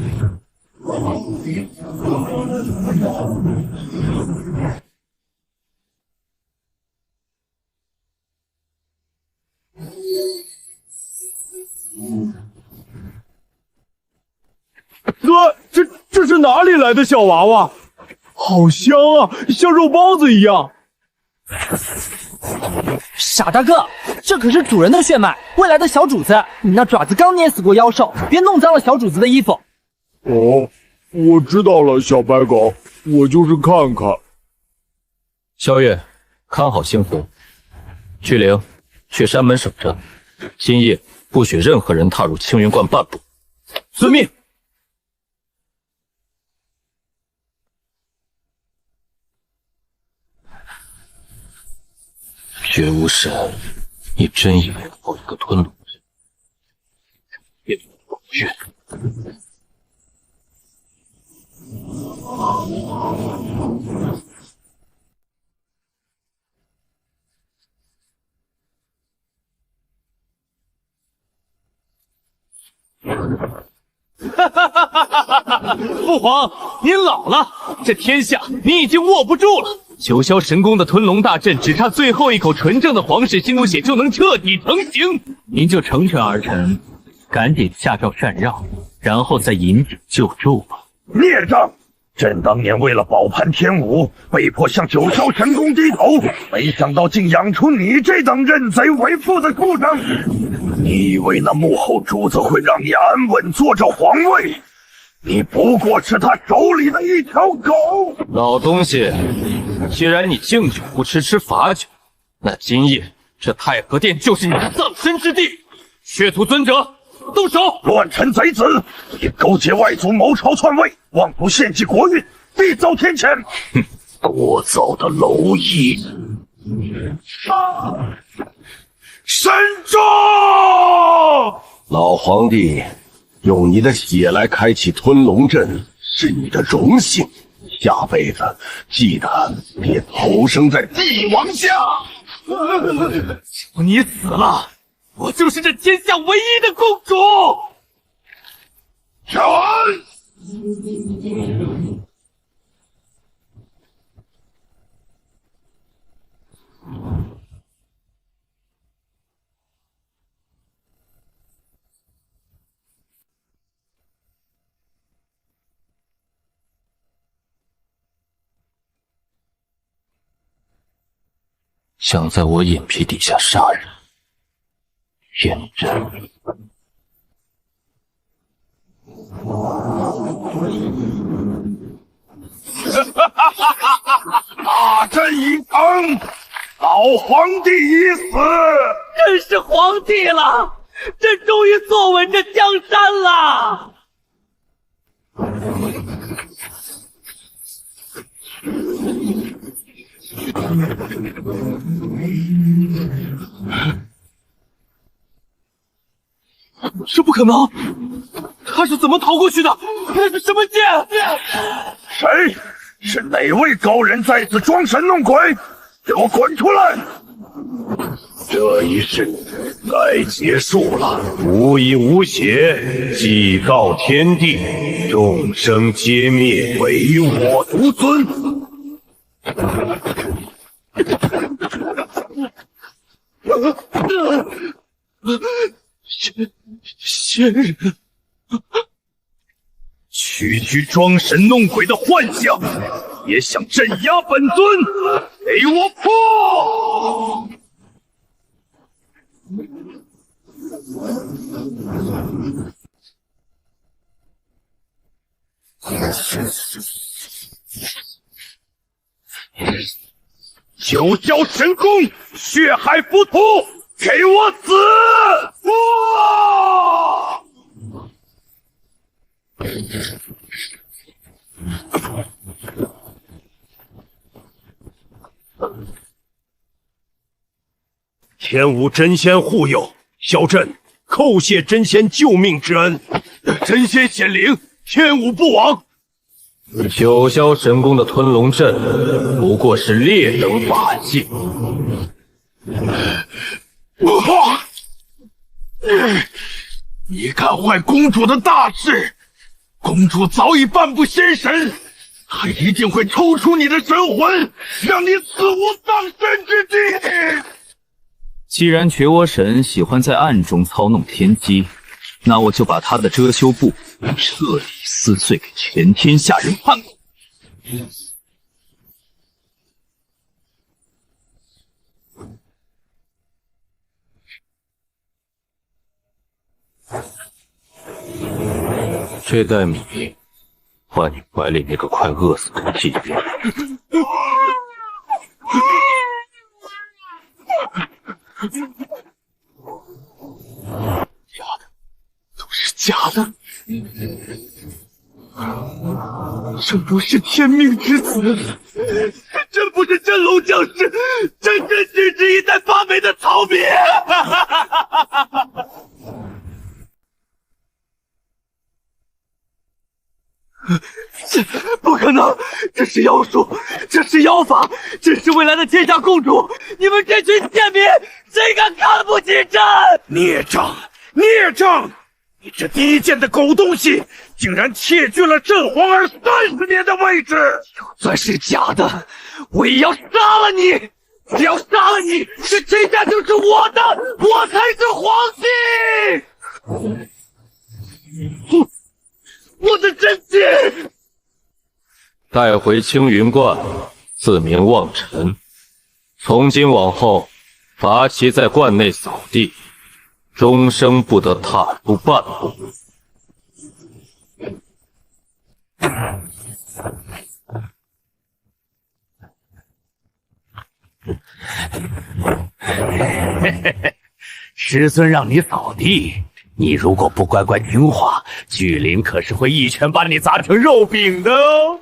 哥，这是哪里来的小娃娃？好香啊，像肉包子一样。傻大个，这可是主人的血脉，未来的小主子，你那爪子刚捏死过妖兽，别弄脏了小主子的衣服。哦，我知道了，小白狗，我就是看看。萧月，看好星河。巨灵，去山门守着，今夜不许任何人踏入青云观半步。遵命。绝无神，你真以为靠一个吞龙人便不怨？父皇，您老了，这天下您已经握不住了。九霄神宫的吞龙大阵只差最后一口纯正的皇室心毒血就能彻底成型，您就成全儿臣，赶紧下诏禅让，然后再引旨救助吧。孽障！朕当年为了保叛天武，被迫向九霄神宫低头，没想到竟养出你这等认贼为父的畜生！你以为那幕后主子会让你安稳坐着皇位？你不过是他手里的一条狗！老东西，既然你敬酒不吃罚酒，那今夜这太和殿就是你的葬身之地。血屠尊者，动手！乱臣贼子，你勾结外族谋朝篡位，妄图献祭国运，必遭天谴！哼，聒噪的蝼蚁！神咒！老皇帝。用你的血来开启吞龙阵是你的荣幸，下辈子记得别投生在帝王家。你死了，我就是这天下唯一的公主。小安。想在我眼皮底下杀人，验证。大阵已成，老皇帝已死，朕是皇帝了，朕终于坐稳这江山了。这不可能！他是怎么逃过去的？那是什么剑？谁？是哪位高人在此装神弄鬼？给我滚出来！这一世该结束了。无以无血，祭告天地，众生皆灭，唯我独尊。仙人，区装神弄鬼的幻象，也想镇压本尊，给我破！九霄神功，血海浮屠，给我死！天无真仙护佑，小朕叩谢真仙救命之恩。真仙显灵，天武不亡。九霄神功的吞龙阵不过是劣等法器。你敢坏公主的大事，公主早已半步仙神，她一定会抽出你的神魂，让你死无葬身之地。既然绝窝神喜欢在暗中操弄天机，那我就把他的遮羞布彻底撕碎，给全天下人看过。这袋米换你怀里那个快饿死的妓女。假的，都是假的。这不是天命之子，这不是真龙降世，这只是一袋发霉的糙米。这不可能，这是妖术，这是妖法，这是未来的天下共主。你们这群贱民，谁敢看不起朕？孽障，孽障！你这低贱的狗东西，竟然窃据了朕皇儿30年的位置！就算是假的，我也要杀了你！只要杀了你，这天下就是我的，我才是皇帝！我的真气！带回青云观，自名望尘。从今往后，罚其在观内扫地，终生不得踏出半步。师尊让你扫地，你如果不乖乖听话，巨灵可是会一拳把你砸成肉饼的哦。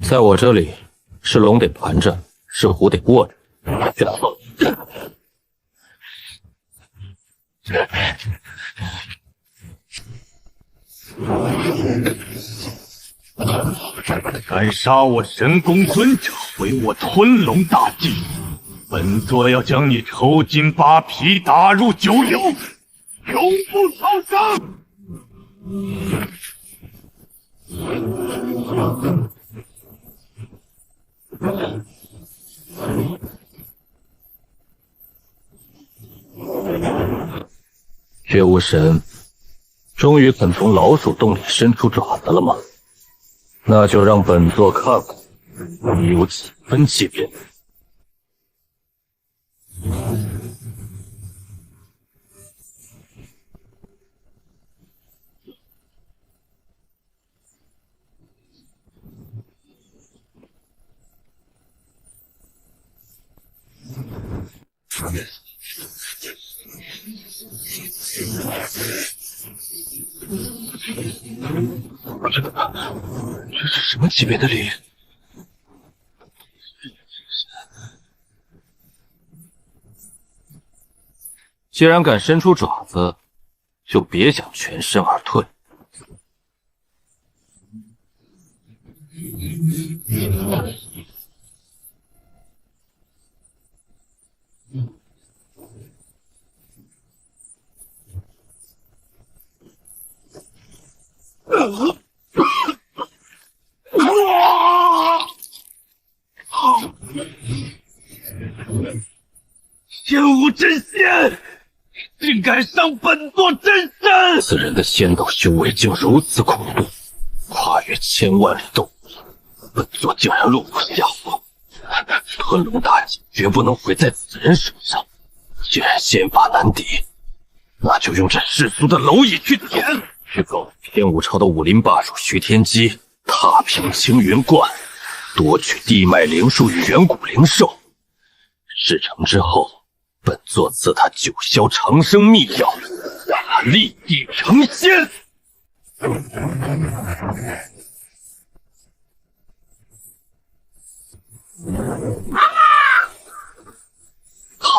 在我这里，是龙得盘着，是虎得卧着。敢杀我神功尊者，毁我吞龙大计，本座要将你抽筋扒皮，打入九流，永不超生！绝无神，终于肯从老鼠洞里伸出爪子了吗？那就让本座看看你有几分气魄。这是什么级别的灵？既然敢伸出爪子，就别想全身而退。天无真仙，竟敢伤本座真身！此人的仙道修为竟如此恐怖，跨越千万里斗武，本座竟然落入下风。吞龙大计绝不能毁在此人手上。既然仙法难敌，那就用这世俗的蝼蚁去填。去告天武朝的武林霸主徐天机，踏平青云观，夺取地脉灵树与远古灵兽。事成之后，本座赐他9霄长生秘药，让他立地成仙。踏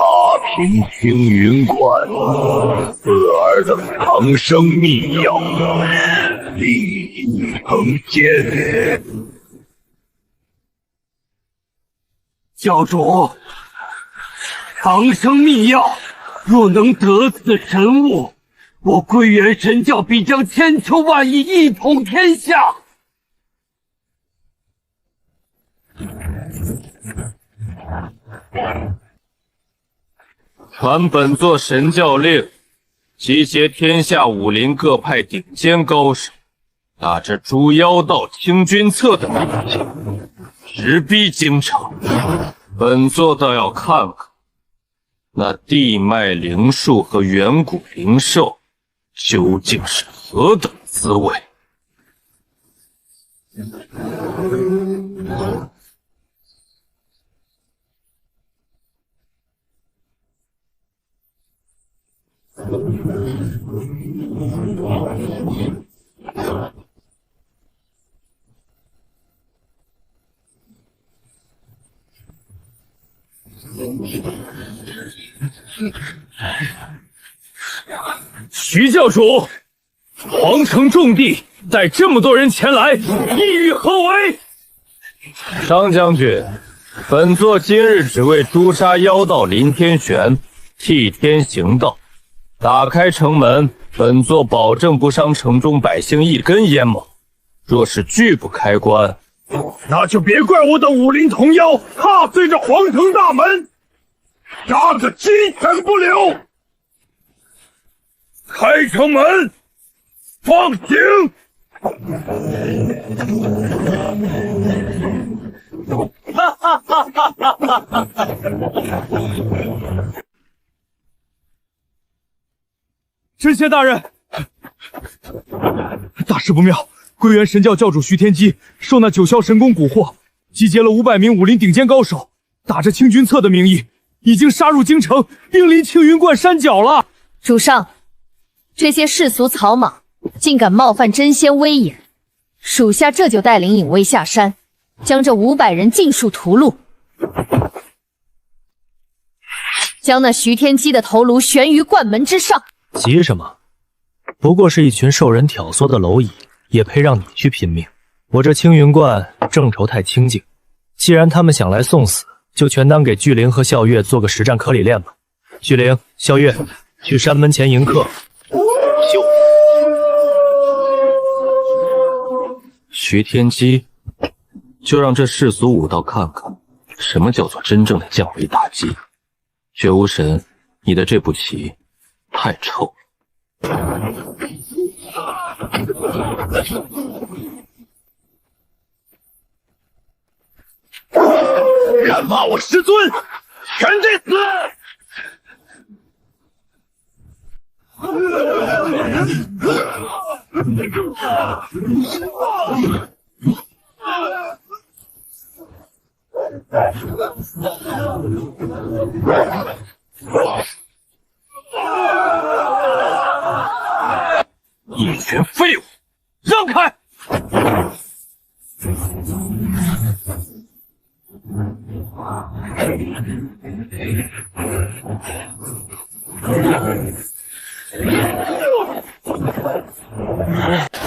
平青云观，此儿的长生秘药，立地成仙。教主，长生秘药若能得此神物，我归元神教必将千秋万亿，一统天下。传本座神教令，集结天下武林各派顶尖高手，打着诛妖道清君侧的名气，直逼京城。本座倒要看看，那地脉灵术和远古灵兽究竟是何等滋味。徐教主，皇城重地，带这么多人前来，意欲何为？张将军，本座今日只为诛杀妖道林天玄，替天行道。打开城门，本座保证不伤城中百姓一根烟毛。若是拒不开关，那就别怪我的武林童妖踏碎这皇城大门，杀个鸡犬不留！开城门，放行！哈哈哈哈哈哈！真仙大人，大事不妙！归元神教教主徐天机受那9霄神功蛊惑，集结了500名武林顶尖高手，打着清君侧的名义，已经杀入京城，兵临青云观山脚了。主上，这些世俗草莽竟敢冒犯真仙威严，属下这就带领隐卫下山，将这500人尽数屠戮，将那徐天机的头颅悬于冠门之上。急什么？不过是一群受人挑唆的蝼蚁，也配让你去拼命？我这青云观正愁太清静，既然他们想来送死，就全当给巨灵和笑月做个实战颗粒练吧。巨灵、笑月，去山门前迎客。咻！徐天机，就让这世俗武道看看，什么叫做真正的降维打击。绝无神，你的这步棋太臭了。敢骂我师尊，全得死！一群废物，让开！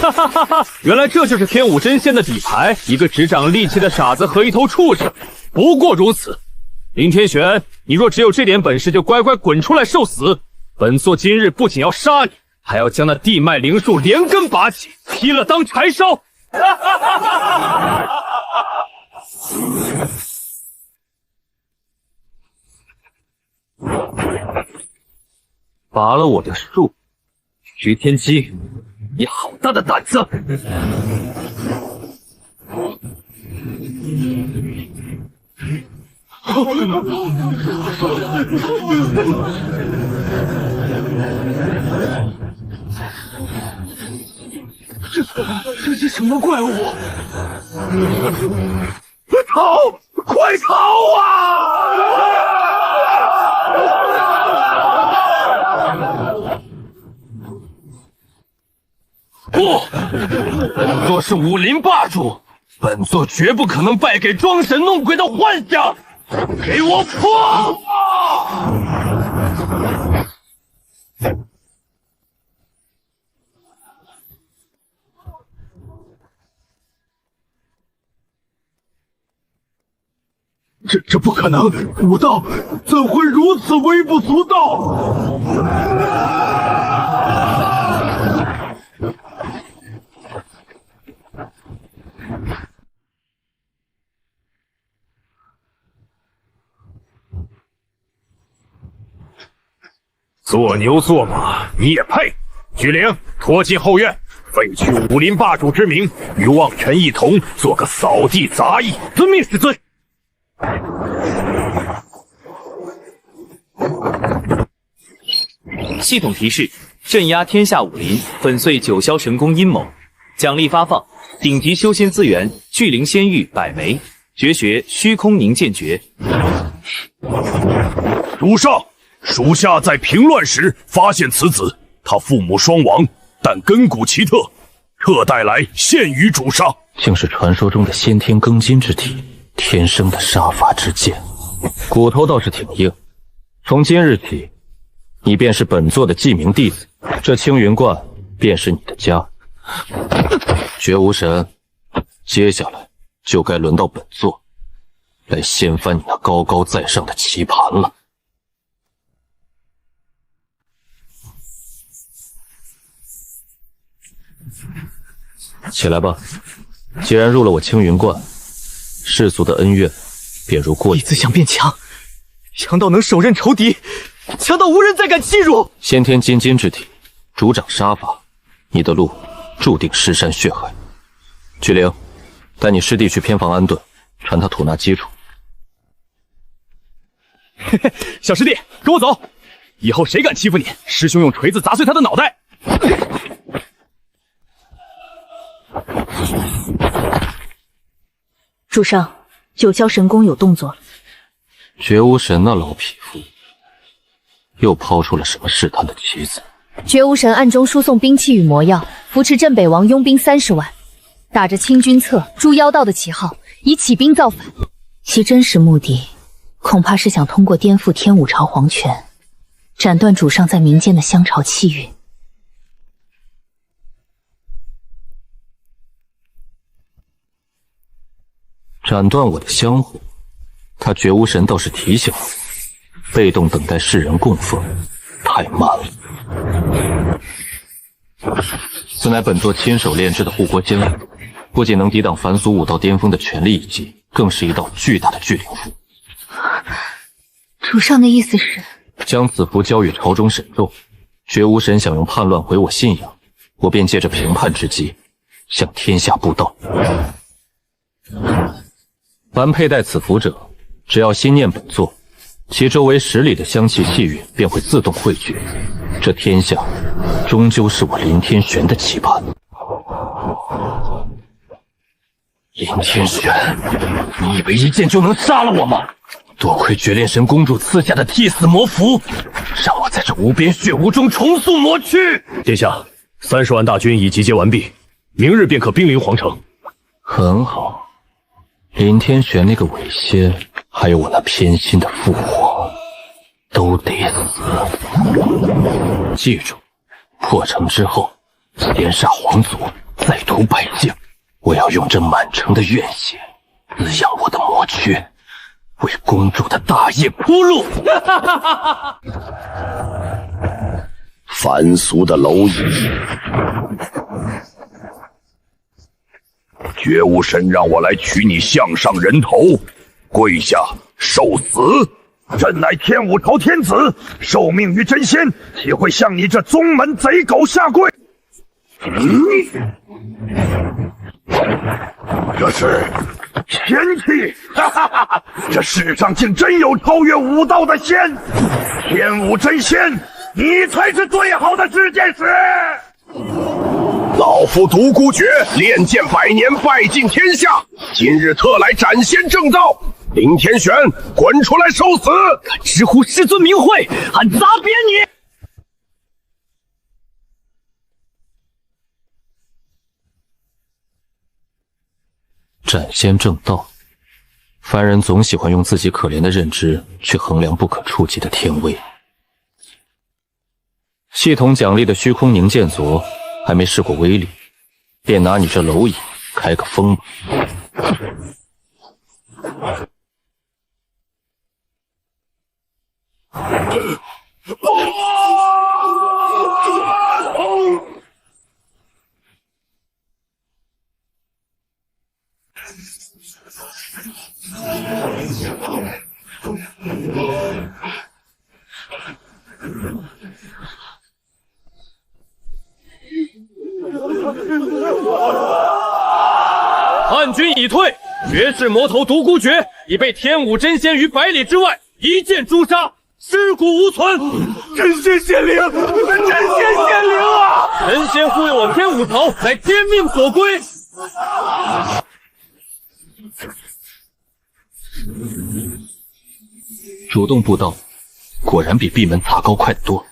哈哈哈哈！原来这就是天武真仙的底牌，一个只长力气的傻子和一头畜生，不过如此。林天玄，你若只有这点本事，就乖乖滚出来受死！本座今日不仅要杀你，还要将那地脉灵树连根拔起，劈了当柴烧！哈哈哈哈哈！拔了我的树，徐天机，你好大的胆子！这是什么怪物？逃！快逃啊！本座是武林霸主，本座绝不可能败给装神弄鬼的幻想。给我破！这不可能！武道怎会如此微不足道？做牛做马，你也配？举灵，拖进后院，废去武林霸主之名，与望尘一同做个扫地杂役。遵命，师尊。系统提示：镇压天下武林，粉碎九霄神功阴谋。奖励发放：顶级修仙资源巨灵仙玉100枚，绝学虚空凝剑诀。主上，属下在平乱时发现此子，他父母双亡，但根骨奇特，特带来献于主上。竟是传说中的先天庚金之体，天生的杀伐之剑，骨头倒是挺硬。从今日起，你便是本座的记名弟子，这青云观便是你的家。绝无神，接下来就该轮到本座来掀翻你那高高在上的棋盘了。起来吧，既然入了我青云观，世俗的恩怨便如过眼。弟子想变强，强到能手刃仇敌，强到无人再敢欺辱。先天金金之体，主掌杀伐，你的路注定尸山血海。巨灵，带你师弟去偏房安顿，传他吐纳基础。嘿嘿，小师弟，跟我走。以后谁敢欺负你，师兄用锤子砸碎他的脑袋。主上，九霄神功有动作。绝无神那老匹夫又抛出了什么试探的棋子？绝无神暗中输送兵器与魔药，扶持镇北王佣兵30万，打着清君侧、诛妖道的旗号，以起兵造反。其真实目的，恐怕是想通过颠覆天武朝皇权，斩断主上在民间的乡朝气运。斩断我的香火，他绝无神倒是提醒我，被动等待世人供奉，太慢了。此乃本座亲手炼制的护国仙符，不仅能抵挡凡俗武道巅峰的全力一击，更是一道巨大的巨灵符。主上的意思是，将此符交予朝中审重，绝无神想用叛乱毁我信仰，我便借着评判之机，向天下布道。凡佩戴此符者，只要心念本座，其周围10里的香气气运便会自动汇聚。这天下终究是我林天玄的棋盘。林天玄，你以为一剑就能杀了我吗？多亏绝炼神公主赐下的替死魔符，让我在这无边血雾中重塑魔躯。殿下，30万大军已集结完毕，明日便可兵临皇城。很好。林天玄那个伪仙，还有我那偏心的父皇，都得死。记住，破城之后，先杀皇族，再屠百姓。我要用这满城的怨血，滋养我的魔躯，为公主的大业铺路。凡俗的蝼蚁。绝无神让我来取你项上人头，跪下受死！朕乃天武朝天子，受命于真仙，岂会向你这宗门贼狗下跪？这是仙气！哈哈哈！这世上竟真有超越武道的仙！天武真仙，你才是最好的试剑师！老夫独孤绝练剑100年，败尽天下，今日特来展现正道。林天玄，滚出来受死！敢直呼师尊名讳，俺砸扁你！斩仙正道。凡人总喜欢用自己可怜的认知去衡量不可触及的天威。系统奖励的虚空凝剑镯还没试过威力，便拿你这蝼蚁开个风吧。叛军已退，绝世魔头独孤绝已被天武真仙于百里之外一剑诛杀，尸骨无存。真仙显灵，真仙显灵啊！真仙护佑我天武朝，乃天命所归。主动布道，果然比闭门砸高快得多。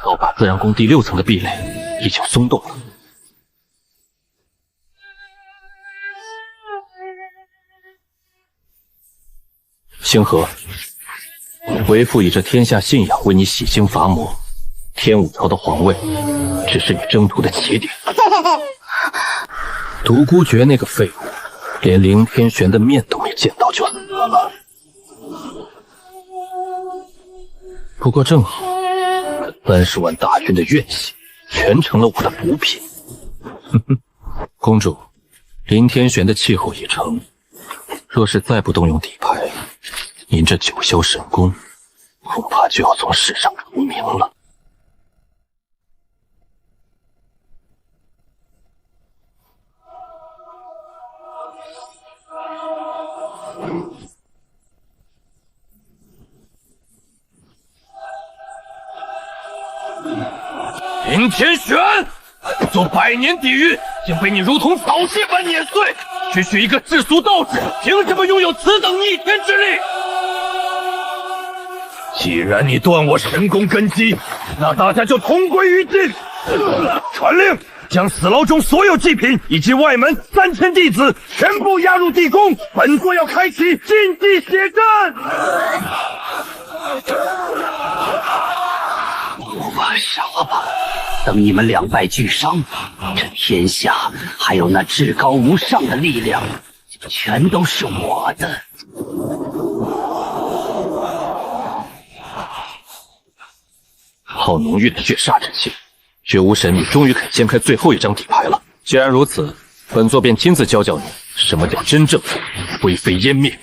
道法自然宫第6层的壁垒已经松动了。星河，为父以这天下信仰为你洗心伐魔，天武朝的皇位只是你征途的起点。独孤绝那个废物，连凌天玄的面都没见到就死了。不过正好，这30万大军的怨气全成了我的补品。公主，凌天玄的气候已成，若是再不动用底牌，您这九霄神功恐怕就要从世上除名了。凌天玄，做百年底蕴，竟被你如同草芥般碾碎。区区一个世俗道士，凭什么拥有此等逆天之力？既然你断我神功根基，那大家就同归于尽。传令，将死牢中所有祭品以及外门3000弟子全部押入地宫，本座要开启禁忌血战。杀吧！等你们两败俱伤，这天下还有那至高无上的力量，全都是我的。好浓郁的血煞之气，绝无神女终于肯掀开最后一张底牌了。既然如此，本座便亲自教教你什么叫真正灰飞烟灭。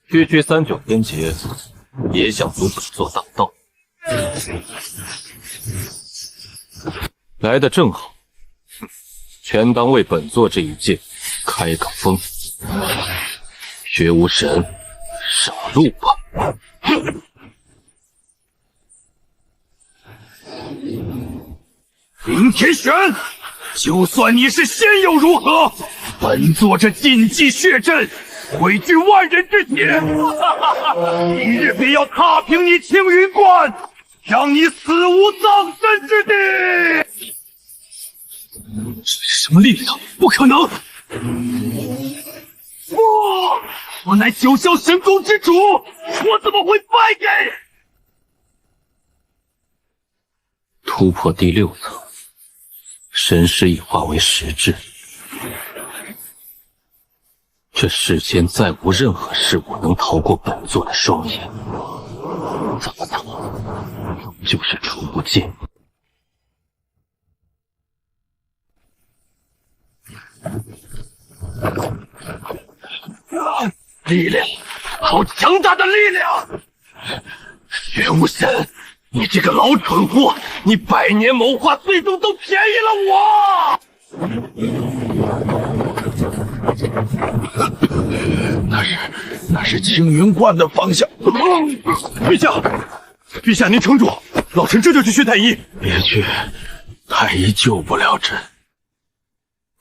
区区39天劫，也想阻本座挡道？来得正好，全当为本座这一剑开个封。绝无神，上路吧！凌天玄，就算你是仙又如何？本座这禁忌血阵汇聚万人之血，一日便要踏平你青云观，让你死无葬身之地！这是什么力量？不可能！不，我乃九霄神功之主，我怎么会败给？突破第6层，神识已化为实质。这世间再无任何事物能逃过本座的双眼，怎么逃，终究是出不尽。力量，好强大的力量！绝无神，你这个老蠢货，你百年谋划最终都便宜了我！那是青云观的方向。陛下您撑住，老臣这就去薛太医。别去，太医救不了朕。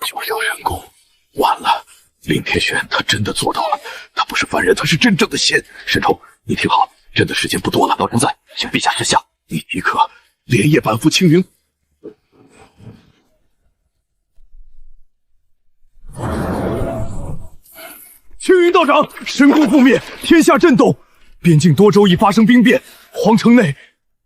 九霄神功完了，凌天玄他真的做到了，他不是凡人，他是真正的仙。神童，你听好，朕的时间不多了，老臣在，请陛下示下，你即刻连夜赶赴青云，青云道长，神功覆灭，天下震动，边境多州已发生兵变，皇城内，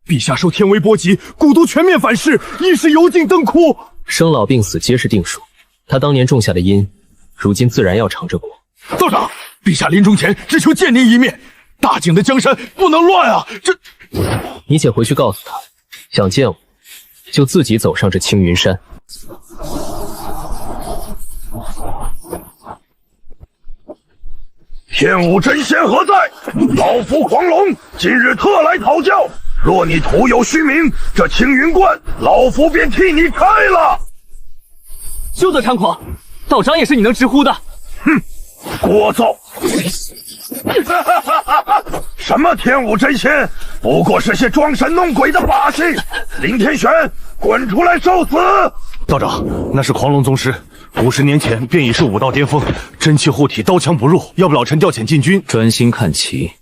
陛下受天威波及，古都全面反噬，亦是油尽灯枯。生老病死皆是定数，他当年种下的因，如今自然要尝着果。道长，陛下临终前只求见您一面，大景的江山不能乱啊！这，你且回去告诉他，想见我，就自己走上这青云山。天武真仙何在？老夫黄龙今日特来讨教。若你徒有虚名，这青云观老夫便替你开了。休得猖狂，道长也是你能直呼的。哼，聒噪！什么天武真仙，不过是些装神弄鬼的把戏。林天玄，滚出来受死！道长，那是狂龙宗师，50年前便已是武道巅峰，真气护体，刀枪不入。要不老臣调遣禁军，专心看棋。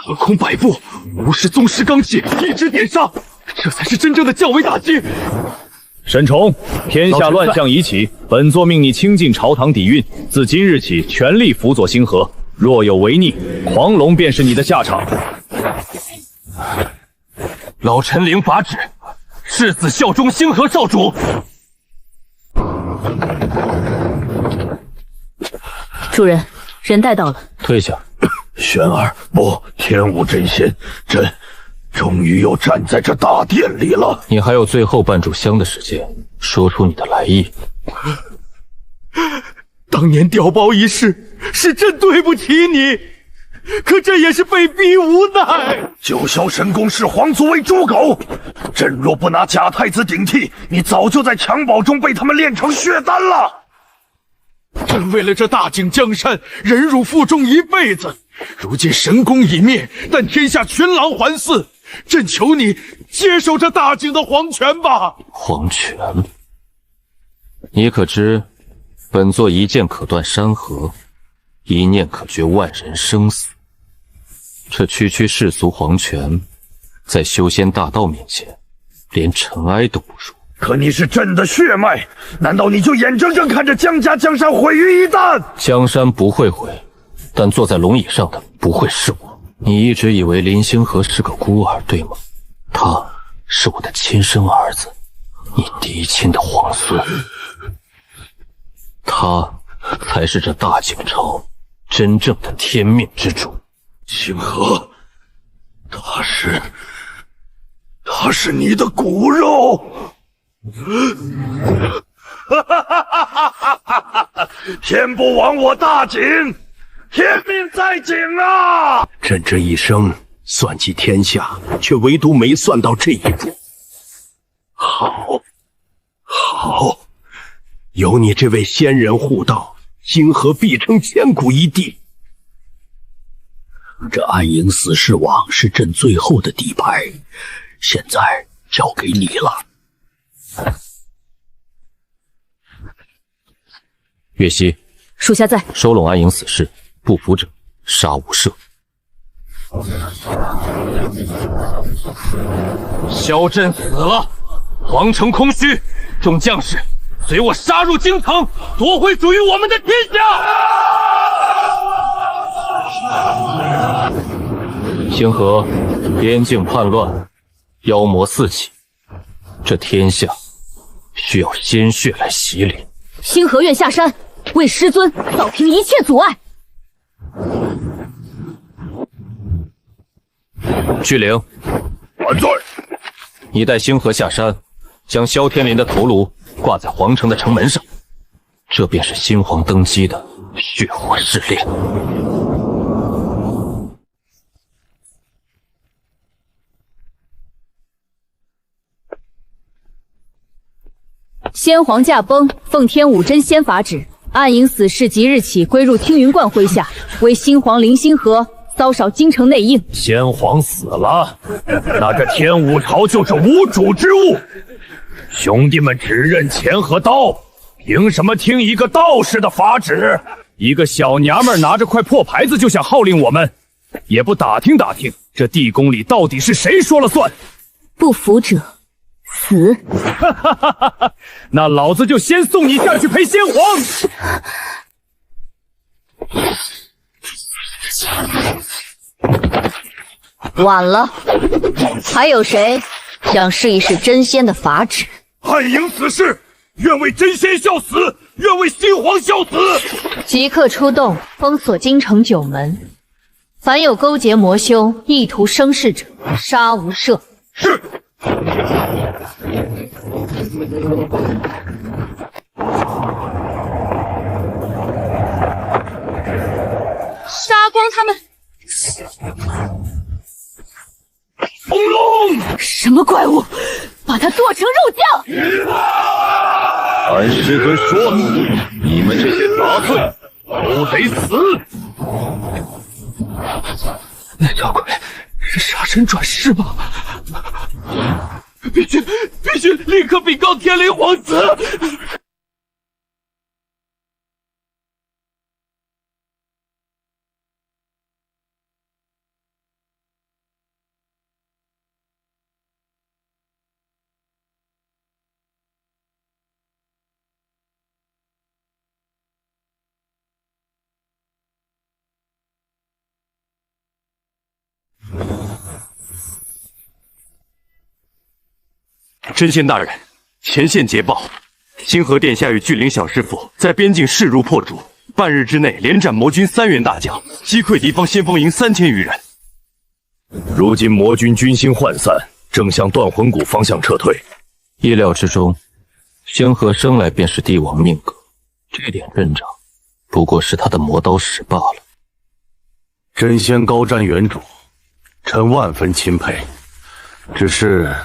隔空百步，无视宗师罡气，一指点杀，这才是真正的降维打击。沈崇，天下乱象已起，本座命你清尽朝堂底蕴，自今日起全力辅佐星河，若有违逆，狂龙便是你的下场。老臣领法旨，誓死效忠星河少主。主人，人带到了。退下。玄儿，不，天武真仙，朕终于又站在这大殿里了。你还有最后半炷香的时间，说出你的来意。当年调包一事，是朕对不起你，可这也是被逼无奈。九霄神宫视皇族为猪狗，朕若不拿假太子顶替，你早就在襁褓中被他们炼成血丹了。朕为了这大景江山，忍辱负重一辈子。如今神功已灭，但天下群狼环伺，朕求你接受这大景的皇权吧。皇权？你可知，本座一剑可断山河，一念可绝万人生死。这区区世俗皇权，在修仙大道面前，连尘埃都不如。可你是朕的血脉，难道你就眼睁睁看着江家江山毁于一旦？江山不会毁，但坐在龙椅上的不会是我。你一直以为林星河是个孤儿，对吗？他是我的亲生儿子，你嫡亲的皇孙，他才是这大景朝真正的天命之主。星河，他是你的骨肉。天不亡我大景，天命在景啊！朕这一生算计天下，却唯独没算到这一步。好，有你这位仙人护道，星河必成千古一帝。这暗影死士网是朕最后的底牌，现在交给你了。岳西，属下在。收拢暗影死士，不服者杀无赦。萧震死了，皇城空虚，众将士随我杀入京城，夺回属于我们的天下。星河，边境叛乱，妖魔四起，这天下需要鲜血来洗礼。星河愿下山，为师尊扫平一切阻碍。巨灵，万岁！你带星河下山，将萧天林的头颅挂在皇城的城门上，这便是新皇登基的血火试炼。先皇驾崩，奉天武真仙法旨，暗影死士即日起归入青云观麾下，为新皇林星河骚扰京城内应。先皇死了，那这天武朝就是无主之物。兄弟们只认钱和刀，凭什么听一个道士的法旨？一个小娘们拿着块破牌子就想号令我们，也不打听打听这地宫里到底是谁说了算？不服者死！哈哈哈哈哈！那老子就先送你下去陪先皇。晚了，还有谁想试一试真仙的法旨？暗影此事，愿为真仙效死，愿为新皇效死！即刻出动，封锁京城9门，凡有勾结魔修、意图生事者，杀无赦。是。杀光他们！轰隆！什么怪物？把它剁成肉酱！俺师尊说了，你们这些杂碎都得死！那妖怪是杀神转世吗？必须立刻禀告天灵皇子！真仙大人，前线捷报，星河殿下与巨灵小师傅在边境势如破竹，半日之内连斩魔军3员大将，击溃敌方先锋营3000余人。如今魔军军心涣散，正向断魂谷方向撤退。意料之中，星河生来便是帝王命格，这点阵仗不过是他的磨刀石罢了。真仙高瞻远瞩，臣万分钦佩。只是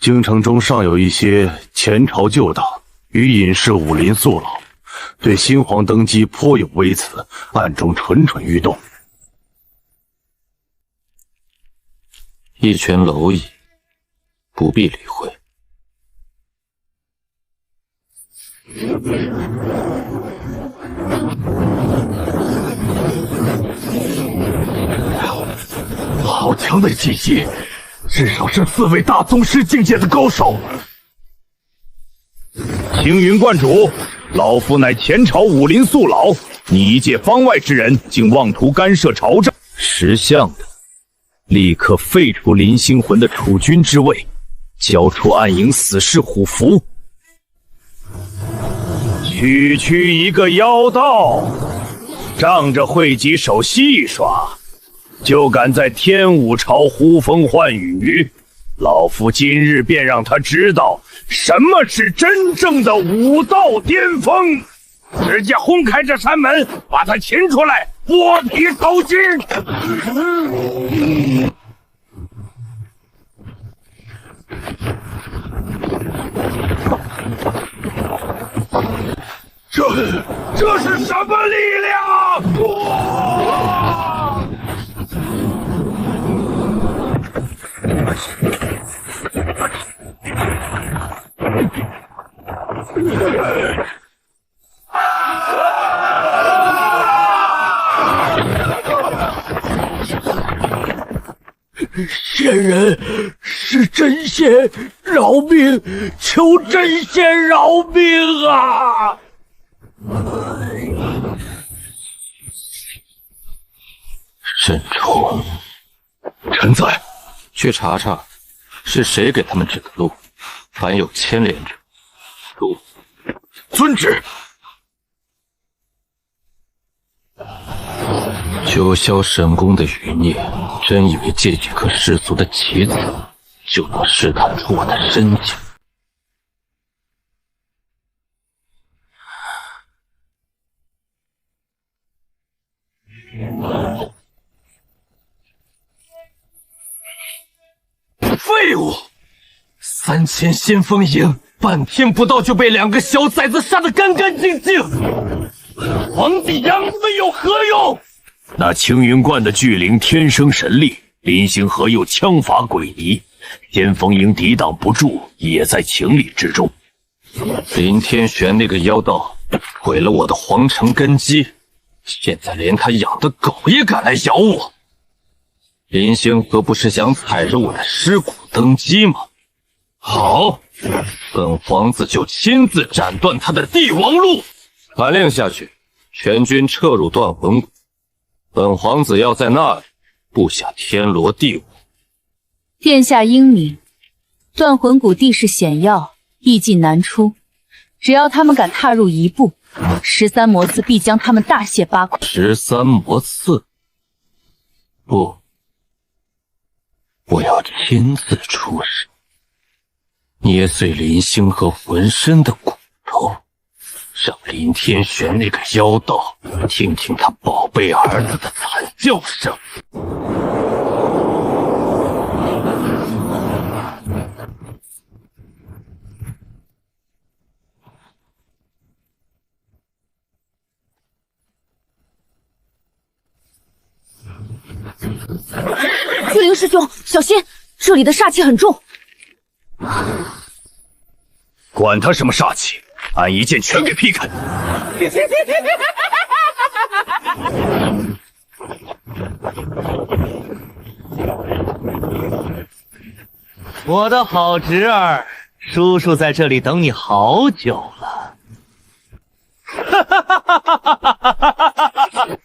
京城中尚有一些前朝旧党与隐士武林宿老，对新皇登基颇有微词，暗中蠢蠢欲动。一拳蝼蚁，不必理会。好强的气息，至少是4位大宗师境界的高手。青云观主，老夫乃前朝武林宿老，你一介方外之人，竟妄图干涉朝政，识相的，立刻废除林星魂的储君之位，交出暗影死士虎符。区一个妖道，仗着会稽手戏耍，就敢在天武朝呼风唤雨，老夫今日便让他知道什么是真正的武道巅峰！直接轰开这山门，把他擒出来，剥皮抽筋！这是什么力量？哇！仙人是真仙，饶命！求真仙饶命啊！沈冲，臣在。去查查是谁给他们指的路，凡有牵连者，诛。遵旨。九霄神宫的余孽，真以为借几颗世俗的棋子，就能试探出我的深情？废物！3000先锋营，半天不到就被2个小崽子杀得干干净净，皇帝养你们有何用？那青云观的巨灵天生神力，林星河又枪法诡异，先锋营抵挡不住，也在情理之中。林天玄那个妖道毁了我的皇城根基，现在连他养的狗也敢来咬我。林星河不是想踩着我的尸骨登基吗？好，本皇子就亲自斩断他的帝王路。传令下去，全军撤入断魂谷。本皇子要在那里布下天罗地网。殿下英明，断魂谷地势险要，易进难出，只要他们敢踏入一步，13魔刺必将他们大卸八块。13魔刺？不，我要亲自出手，捏碎林星河浑身的骨头，让林天玄那个妖道听听他宝贝儿子的惨叫声。巨灵师兄，小心，这里的煞气很重。管他什么煞气，俺一剑全给劈开！我的好侄儿，叔叔在这里等你好久了。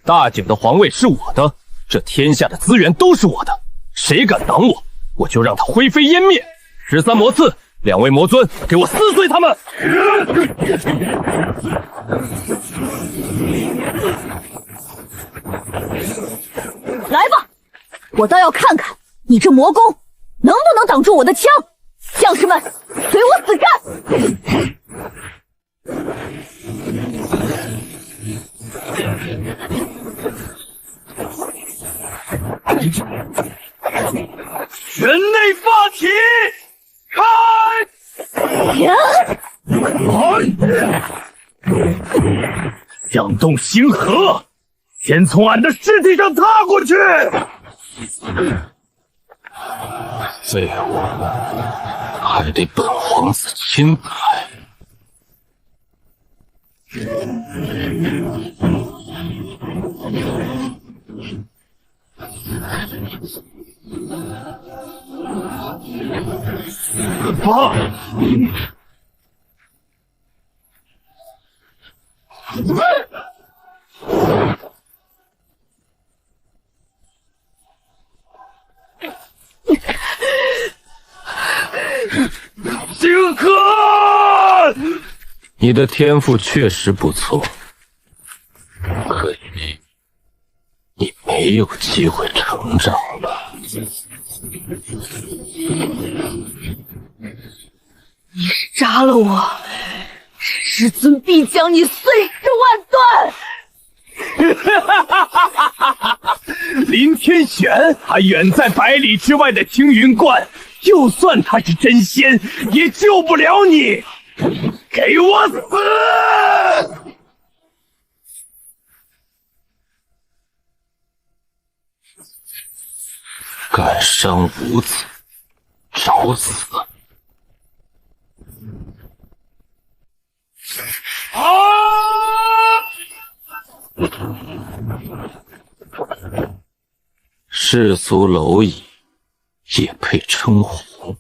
大景的皇位是我的，这天下的资源都是我的，谁敢挡我，我就让他灰飞烟灭。13魔刺，2位魔尊，给我撕碎他们！来吧，我倒要看看你这魔功能不能挡住我的枪！将士们，随我死战！拳内发体，开！想动星河，先从俺的尸体上踏过去！废物，还得本皇子亲来。星河，你的天赋确实不错，可惜你没有机会成长了。你杀了我，师尊必将你碎尸万段！林天玄还远在百里之外的青云观，就算他是真仙，也救不了你！给我死！敢伤无子，找死！世俗蝼蚁也配称皇？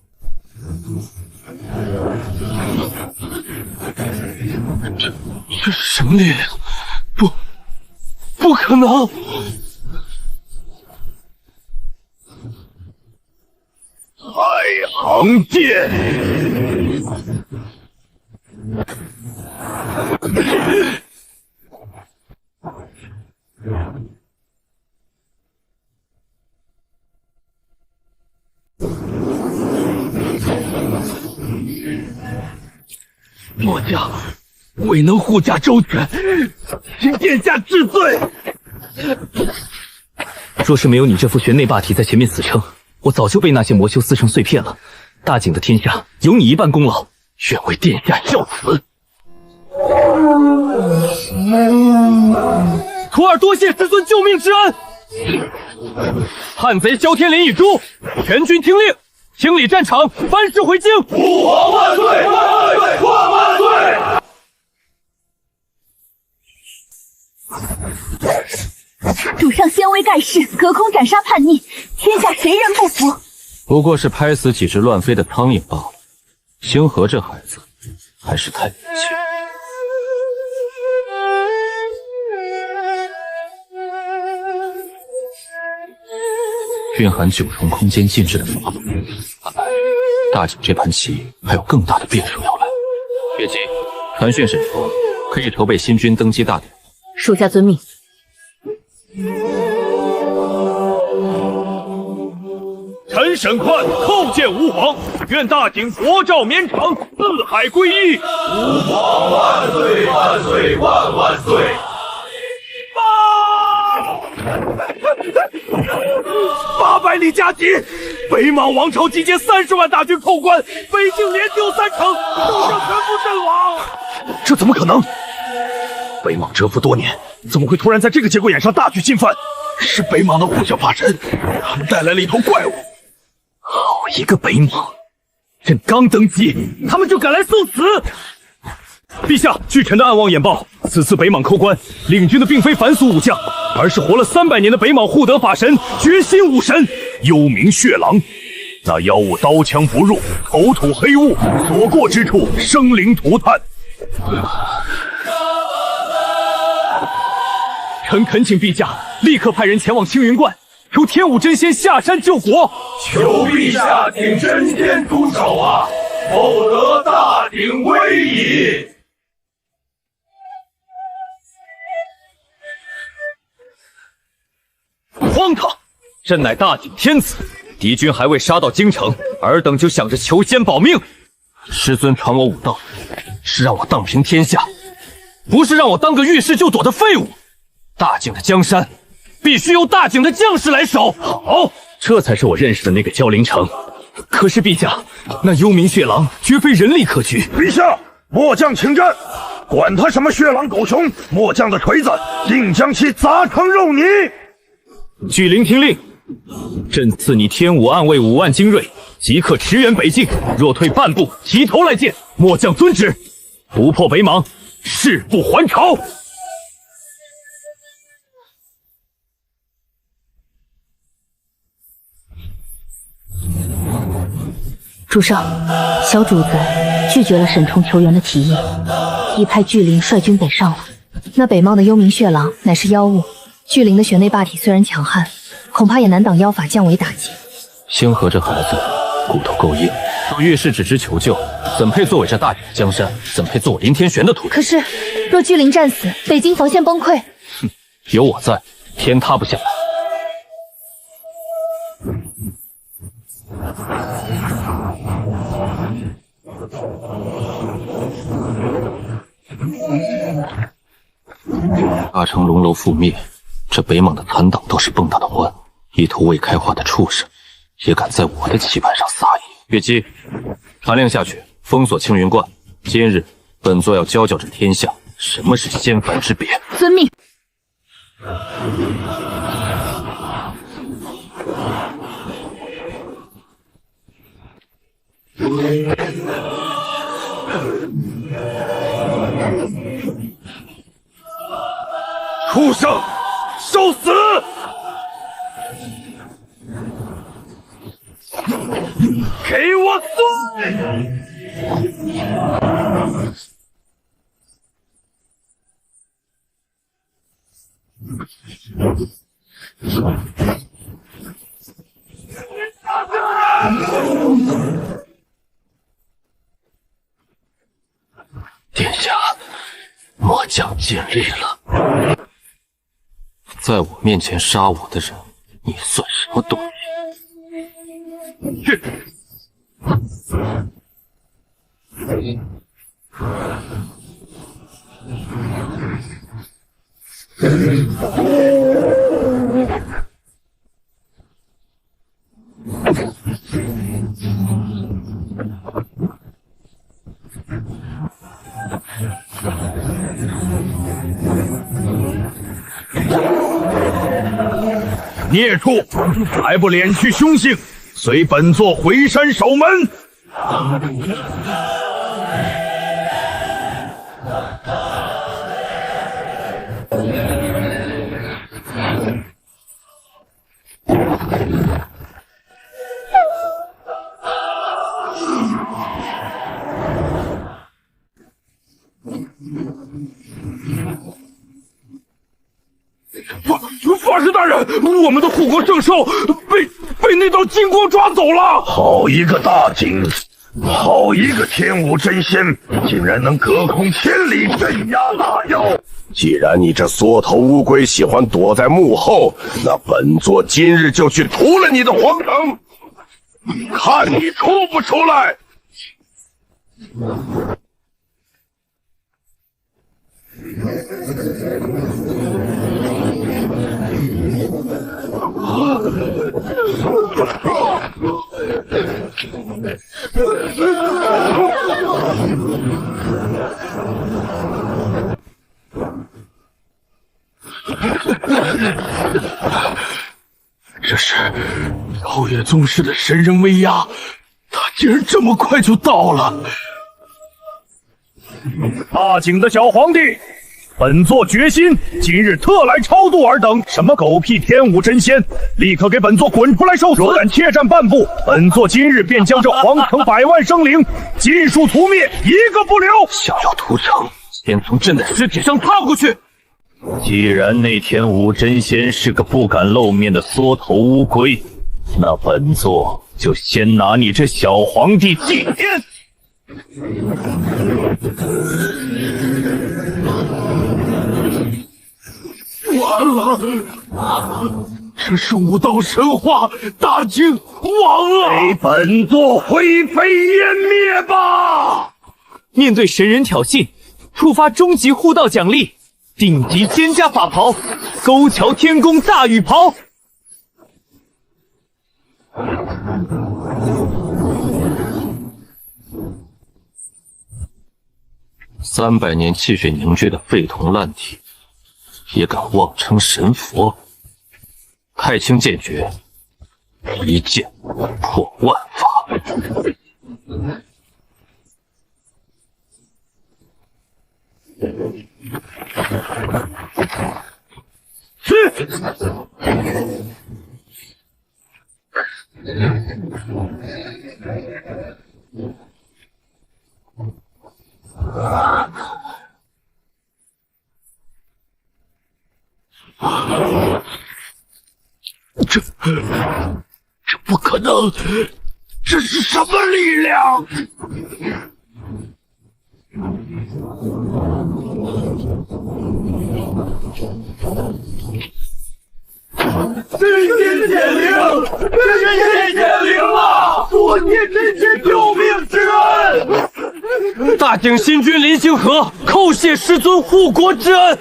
这是什么力量？不可能！太行剑，末将未能护驾周全，请殿下治罪。若是没有你这副玄内霸体在前面死撑，我早就被那些魔修撕成碎片了。大景的天下有你一半功劳，愿为殿下效此。徒儿多谢师尊救命之恩。叛贼萧天林一诛，全军听令，清理战场，班师回京。父皇万岁！万岁！万岁！主上先威盖世，隔空斩杀叛逆，天下谁人不服？不过是拍死几只乱飞的苍蝇罢了。星河这孩子还是太年轻。蕴含9重空间禁制的法宝，看来大景这盘棋还有更大的变数要来。越级，传讯沈佛，可以筹备新君登基大典。属下遵命。臣沈宽叩见吾皇，愿大景国祚绵长，四海归一。吾皇万岁万岁万万岁！800里加急，北莽王朝集结30万大军扣关，北境连丢3城，首相全部阵亡。这怎么可能？北莽蛰伏多年，怎么会突然在这个节骨眼上大举进犯？是北莽的护教法神，他们带来了一头怪物。好一个北莽！朕刚登基，他们就敢来送死！陛下，据臣的暗望眼报，此次北莽扣关，领军的并非凡俗武将，而是活了300年的北莽护德法神，绝心武神，幽冥血狼。那妖物刀枪不入，口吐黑雾，所过之处生灵涂炭。臣恳请陛下立刻派人前往青云观，求天武真仙下山救国。求陛下请真仙出手啊，否则大景危矣。荒唐！朕乃大景天子，敌军还未杀到京城，尔等就想着求仙保命。师尊传我武道，是让我荡平天下，不是让我当个遇事就躲的废物。大景的江山，必须由大景的将士来守。好，这才是我认识的那个焦陵城。可是陛下，那幽冥血狼绝非人力可拒。陛下，末将请战！管他什么血狼狗熊，末将的锤子定将其砸成肉泥。巨灵听令，朕赐你天武暗卫5万精锐，即刻驰援北境。若退半步，提头来见。末将遵旨。不破北莽，誓不还朝。主上，小主子拒绝了沈冲求援的提议，已派巨灵率军北上了。那北莽的幽冥血狼乃是妖物，巨灵的血内霸体虽然强悍，恐怕也难挡妖法降维打击。星河这孩子骨头够硬，若遇事只知求救，怎配作为这大景江山？怎配做我林天玄的徒弟？可是，若巨灵战死，北京防线崩溃。哼，有我在，天塌不下来。大成龙楼覆灭，这北莽的残党倒是蹦跶的欢，一头未开化的畜生，也敢在我的棋盘上撒野。月姬，传令下去，封锁青云观。今日本座要教教这天下什么是仙凡之别。遵命。畜生，受死！给我碎！殿下，末将尽力了。在我面前杀我的人，你算什么东西？去！孽畜，还不敛去凶性，随本座回山守门！法师大人，我们的护国圣兽被那道金光抓走了。好一个大景，好一个天武真仙，竟然能隔空千里镇压大妖。既然你这缩头乌龟喜欢躲在幕后，那本座今日就去屠了你的皇城，看你出不出来！这是妖月宗师的神人威压，他竟然这么快就到了！大景的小皇帝，本座决心今日特来超度尔等。什么狗屁天武真仙，立刻给本座滚出来受死！若敢怯战半步，本座今日便将这皇城100万生灵尽数屠灭，一个不留！想要屠城，先从朕的尸体上踏过去。既然那天武真仙是个不敢露面的缩头乌龟，那本座就先拿你这小皇帝祭天！完了，这是武道神话，大景亡了！给本座灰飞烟灭吧！面对神人挑衅，触发终极护道奖励。顶级仙家法袍，勾桥天宫大羽袍。300年气血凝聚的废铜烂铁，也敢妄称神佛？太清剑诀，一剑破万法。这不可能！这是什么力量？真仙显灵！真仙显灵了！多谢真仙救命之恩！大景新君临星河，叩谢师尊护国之恩。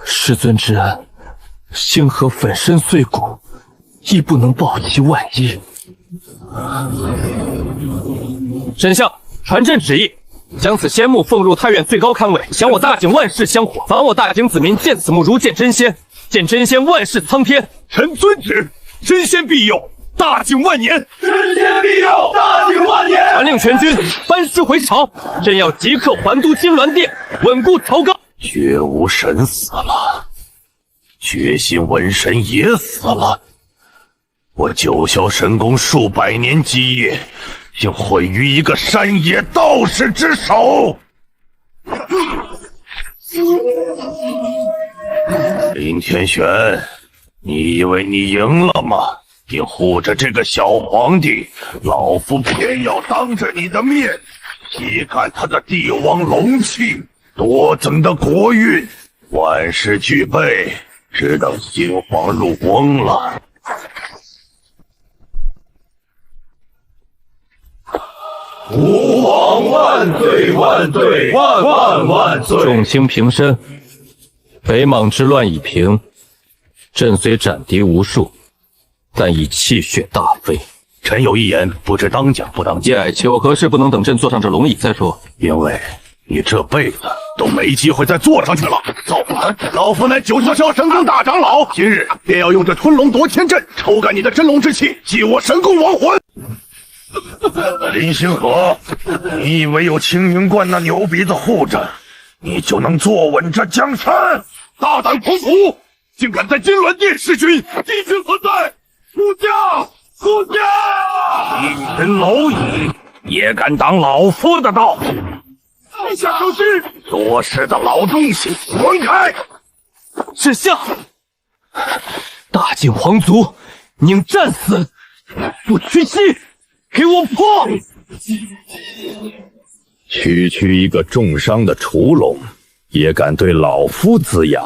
师尊之恩，星河粉身碎骨，亦不能报其万一。丞相，传朕旨意，将此仙木奉入太院最高堪位，享我大景万世香火。凡我大景子民见此木如见真仙，见真仙万世苍天。臣遵旨，真仙庇佑，大景万年！真仙庇佑，大景万年！传令全军班师回朝，朕要即刻还都金銮殿，稳固朝纲。绝无神死了，绝心文神也死了。我九霄神宫数百年基业，竟毁于一个山野道士之手。林天玄，你以为你赢了吗？你护着这个小皇帝，老夫偏要当着你的面细看他的帝王龙气，多增的国运，万事俱备，只等新皇入宫了。吾皇万岁万岁万万万岁！众卿平身。北莽之乱已平，朕虽斩敌无数，但已气血大飞。臣有一言，不知当讲不当讲。叶矮秋何事不能等朕坐上这龙椅再说？因为你这辈子都没机会再坐上去了。造反！老夫乃九霄神宫大长老，今日便要用这吞龙夺天阵抽干你的真龙之气，祭我神宫亡魂。林星河，你以为有青云观那牛鼻子护着，你就能坐稳这江山？大胆狂徒，竟敢在金銮殿弑君！帝君何在？出家！出家！一人蝼蚁，也敢挡老夫的道？放下手机！多事的老东西，滚开！沈相，大晋皇族宁战死，不屈膝，给我破！区一个重伤的雏龙，也敢对老夫龇牙？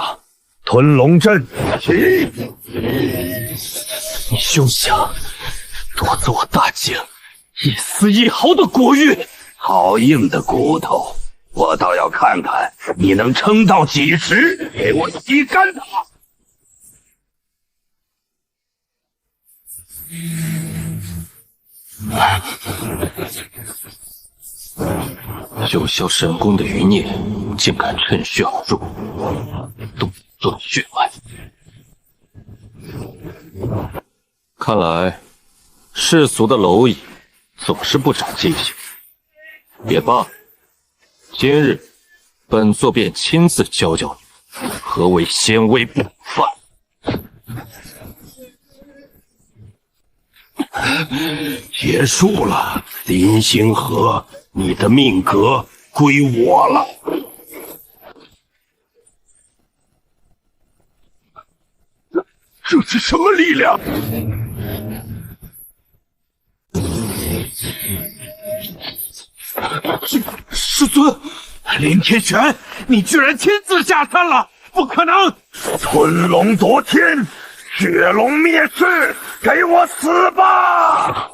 吞龙阵，起！你休想夺走我大晋一丝一毫的国运！好硬的骨头，我倒要看看你能撑到几时！给我吸干它！九霄神功的余孽竟敢趁虚而入，动作血脉。看来世俗的蝼蚁总是不长记性。也罢，今日本座便亲自教教你何为先威不犯。结束了，林星河，你的命格归我了。这是什么力量？师尊，林天玄，你居然亲自下山了！不可能！吞龙夺天，血龙灭世，给我死吧！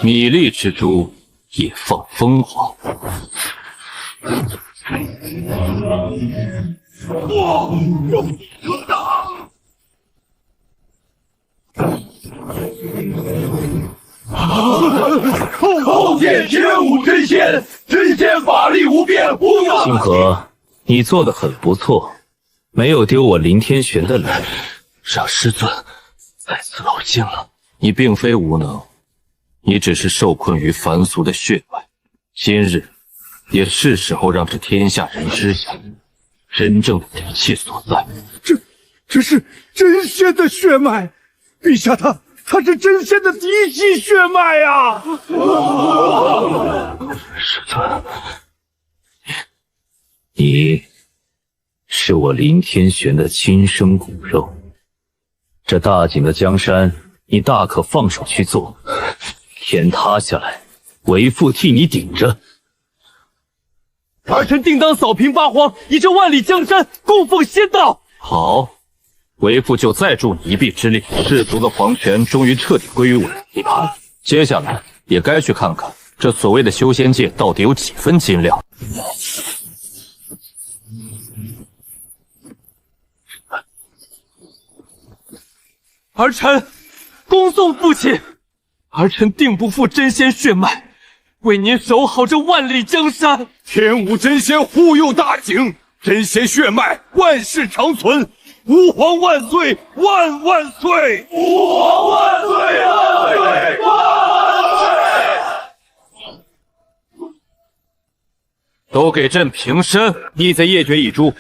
米粒之珠也放风凰。我有可挡！叩见天武真仙，真仙法力无边，无有。星河，你做得很不错，没有丢我林天玄的脸，让师尊再次劳心了。你并非无能，你只是受困于凡俗的血脉。今日也是时候让这天下人知晓真正的底气所在。这是真仙的血脉，陛下他是真仙的嫡系血脉呀！师尊，你是我林天玄的亲生骨肉，这大景的江山，你大可放手去做。天塌下来，为父替你顶着。儿臣定当扫平八荒，以这万里江山供奉仙道。好，为父就再助你一臂之力。世俗的皇权终于彻底归于我的地盘，接下来也该去看看这所谓的修仙界到底有几分斤两。儿臣恭送父亲，儿臣定不负真仙血脉，为您守好这万里江山。天武真仙护佑大景，真仙血脉万世长存，吾皇万岁万万岁！吾皇万岁万岁万岁！都给朕平身！逆贼夜绝已诛，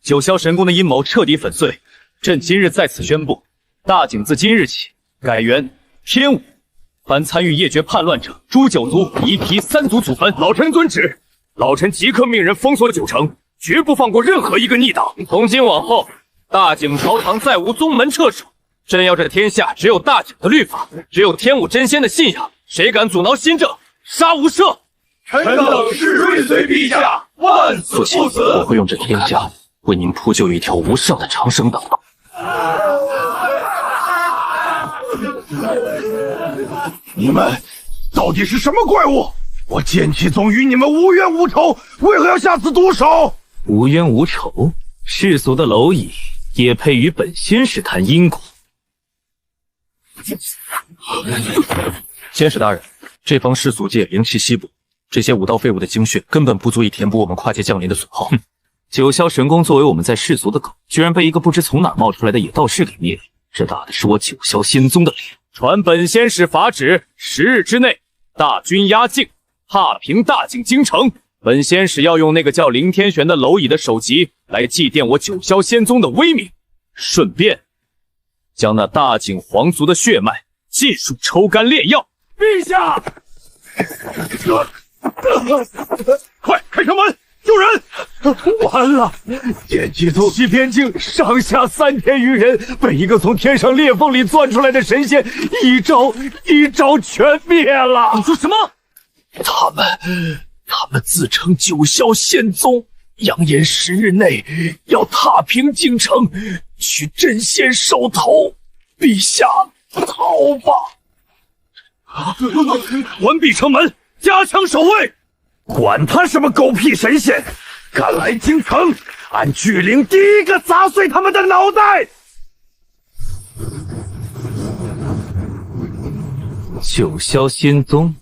九霄神宫的阴谋彻底粉碎。朕今日在此宣布，大景自今日起改元天武。凡参与夜绝叛乱者，诛9族，一提3族祖坟。老臣遵旨。老臣即刻命人封锁9城，绝不放过任何一个逆党。从今往后，大景朝堂再无宗门掣手。朕要这天下只有大景的律法，只有天武真仙的信仰。谁敢阻挠新政，杀无赦！臣等誓追随陛下，万死不辞。我会用这天下为您铺就一条无上的长生道。你们到底是什么怪物？我剑气宗与你们无冤无仇，为何要下此毒手？无冤无仇，世俗的蝼蚁也配与本仙士谈因果？仙使大人，这方世俗界灵气稀薄，这些武道废物的精血根本不足以填补我们跨界降临的损耗。九霄神宫作为我们在世俗的狗，居然被一个不知从哪冒出来的野道士给灭了，这打的是我九霄仙宗的脸。传本仙使法旨，10日之内大军压境，踏平大景京城，本仙使要用那个叫林天玄的蝼蚁的首级来祭奠我九霄仙宗的威名，顺便将那大景皇族的血脉尽数抽干炼药。陛下，快开城门！救人！完了！剑气宗西边境上下3000余人，被一个从天上裂缝里钻出来的神仙一招全灭了。你说什么？他们自称九霄仙宗，扬言10日内要踏平京城，去真仙收头。陛下，逃吧！关闭城门，加强守卫。管他什么狗屁神仙，敢来京城，按巨灵第一个砸碎他们的脑袋！九霄仙宗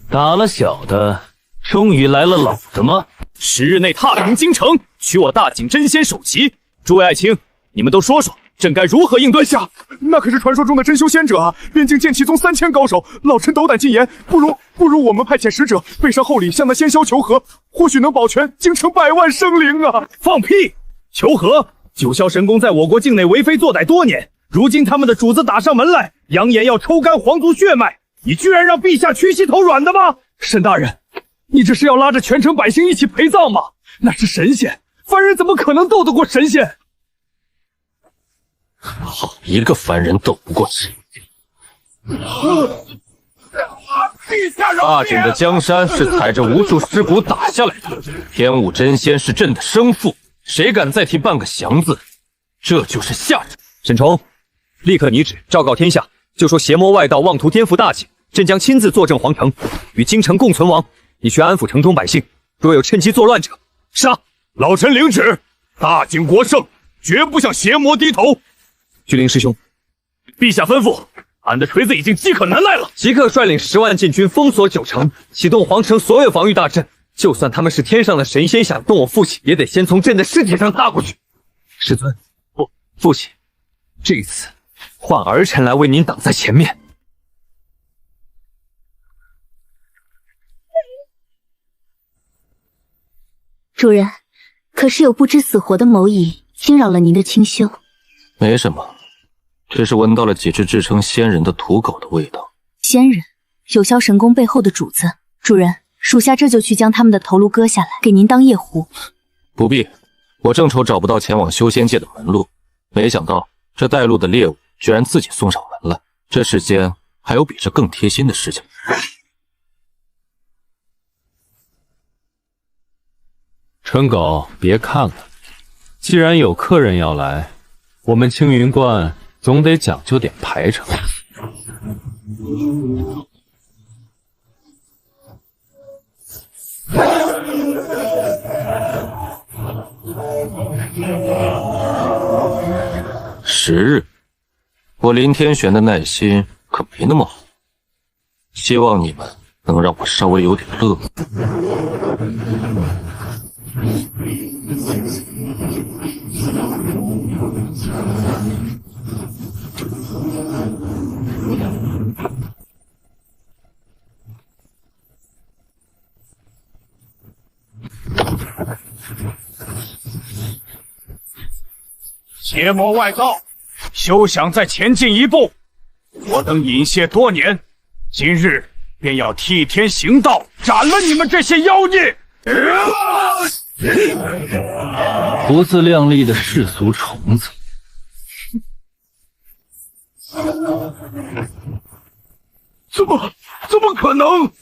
打了小的，终于来了老的吗？10日内踏平京城，取我大景真仙首级。诸位爱卿，你们都说说，朕该如何应对？下，那可是传说中的真修仙者啊！边境剑气宗3000高手，老臣斗胆进言，不如我们派遣使者背上厚礼向那仙霄求和，或许能保全京城100万生灵啊！放屁！求和？九霄神宫在我国境内为非作歹多年，如今他们的主子打上门来，扬言要抽干皇族血脉，你居然让陛下屈膝头软的吗？沈大人，你这是要拉着全城百姓一起陪葬吗？那是神仙，凡人怎么可能斗得过神仙？好一个凡人斗不过神仙！大景的江山是踩着无数尸骨打下来的，天武真仙是朕的生父，谁敢再提半个降字，这就是下场。沈崇，立刻拟旨昭告天下，就说邪魔外道妄图颠覆大景，朕将亲自坐镇皇城，与京城共存亡。你去安抚城中百姓，若有趁机作乱者，杀！老臣领旨，大景国胜，绝不向邪魔低头。巨灵师兄，陛下吩咐，俺的锤子已经饥渴难耐了，即刻率领10万禁军封锁9城，启动皇城所有防御大阵。就算他们是天上的神仙，想动我父亲，也得先从朕的尸体上踏过去。师尊，不，父亲，这次换儿臣来为您挡在前面。主人，可是有不知死活的蝼蚁侵扰了您的清修？没什么，只是闻到了几只自称仙人的土狗的味道。仙人，九霄神宫背后的主子。主人，属下这就去将他们的头颅割下来，给您当夜壶。不必，我正愁找不到前往修仙界的门路，没想到这带路的猎物居然自己送上门来。这世间还有比这更贴心的事情。春狗，别看了，既然有客人要来，我们青云观总得讲究点排场。10日，我林天玄的耐心可没那么好，希望你们能让我稍微有点乐。邪魔外道，休想再前进一步！我等隐泄多年，今日便要替天行道，斩了你们这些妖孽！不自量力的世俗虫子！怎么可能？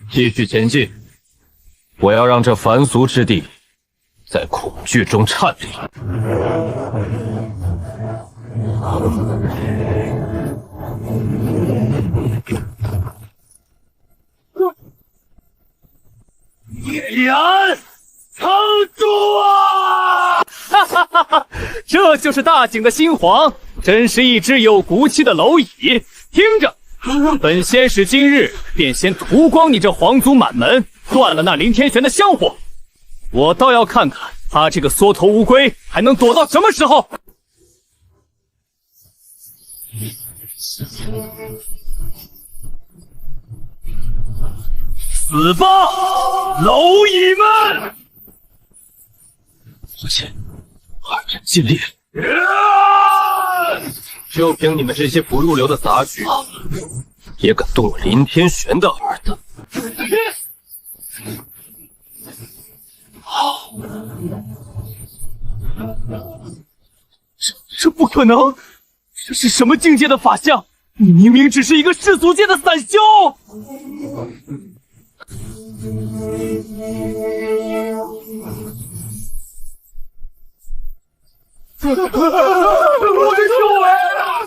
继续前进，我要让这凡俗之地在恐惧中颤栗。野人，撑住啊！哈哈哈哈！这就是大景的新皇，真是一只有骨气的蝼蚁。听着，本仙使今日便先屠光你这皇族满门，断了那林天玄的香火。我倒要看看他这个缩头乌龟还能躲到什么时候？死吧，蝼蚁们！父亲，二人尽力了。就凭你们这些不入流的杂局，也敢动我林天玄的儿子？这不可能！这是什么境界的法相？你明明只是一个世俗界的散修！我的救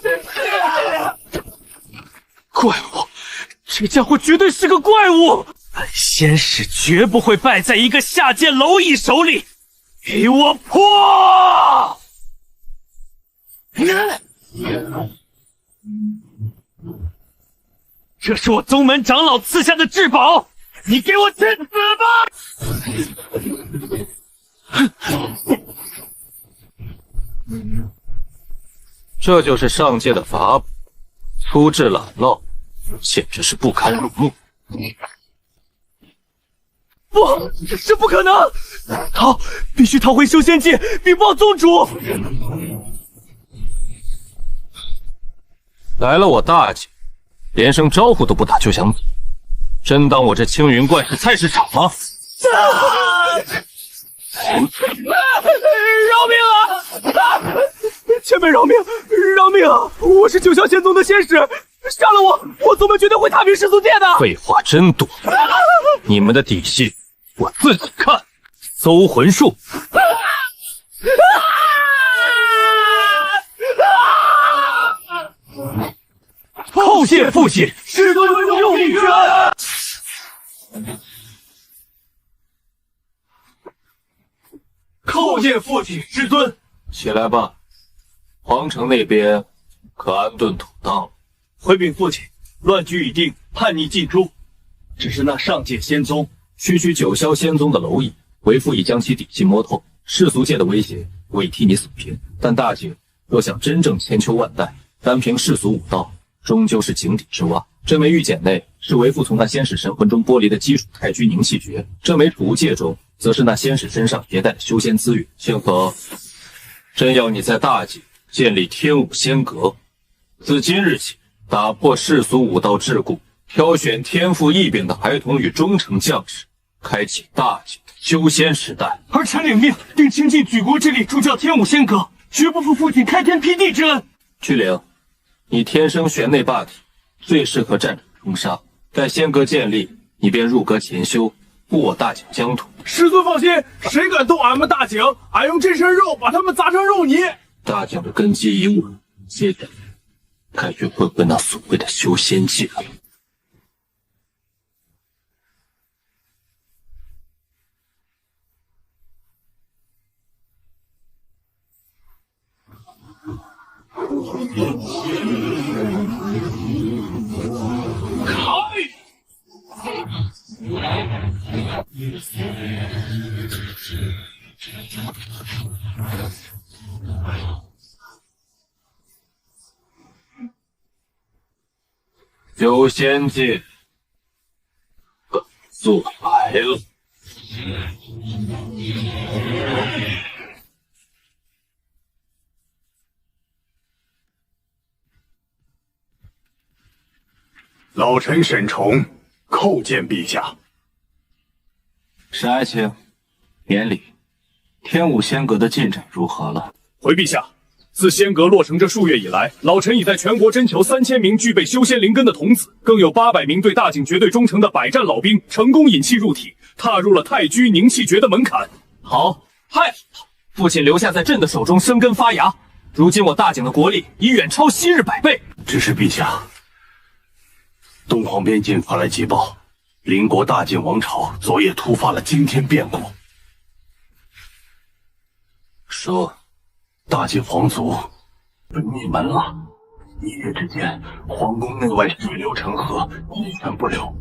命！怪物，这家伙绝对是个怪物！本仙使绝不会败在一个下贱蝼蚁手里！给我破！这是我宗门长老赐下的至宝，你给我去死吧！这就是上界的法宝，粗制懒酪，简直是不堪入目。不，这不可能！必须逃回修仙界，禀报宗主。来了我大姐，连声招呼都不打就想走，真当我这青云观是菜市场吗？饶命啊！前辈饶命！饶命啊！我是九霄仙宗的仙使，杀了我宗门绝对会踏平世俗界的。废话真多，你们的底细我自己看。搜魂术。叩谢父亲，师尊救命之恩。叩见父亲师尊。起来吧，皇城那边可安顿妥当了。回禀父亲，乱局已定，叛逆尽诛。只是那上界仙宗区区九霄仙宗的蝼蚁，为父已将其底细摸透，世俗界的威胁我已替你扫平。但大姐若想真正千秋万代，单凭世俗武道，终究是井底之蛙。这枚玉简内是为父从那仙使神魂中剥离的基础太虚凝气诀，这枚储物戒中则是那仙使身上携带的修仙资源。幸可真要你在大界建立天武仙阁，自今日起打破世俗武道桎梏，挑选天赋异禀的孩童与忠诚将士，开启大界的修仙时代。儿臣领命，定倾尽举国之力助教天武仙阁，绝不负父亲开天辟地之恩。巨灵，你天生玄内霸体，最适合战场冲杀。待仙阁建立，你便入阁潜修，护我大井疆土。师尊放心，谁敢动俺们大井，俺用这身肉把他们砸成肉泥。大井的根基已稳，接着该学会会那所谓的修仙界了。修仙界本座来了。老臣沈崇叩见陛下。沈爱卿，免礼。天武仙阁的进展如何了？回陛下，自仙阁落成这数月以来，老臣已在全国征求3000名具备修仙灵根的童子，更有800名对大井绝对忠诚的百战老兵成功引气入体，踏入了太居凝气诀的门槛。好，太好了！父亲留下在朕的手中生根发芽，如今我大井的国力已远超昔日100倍。只是陛下，东皇边境发来急报，邻国大晋王朝昨夜突发了惊天变故。说，大晋皇族被灭门了。一夜之间，皇宫内外水流成河，一尘不留。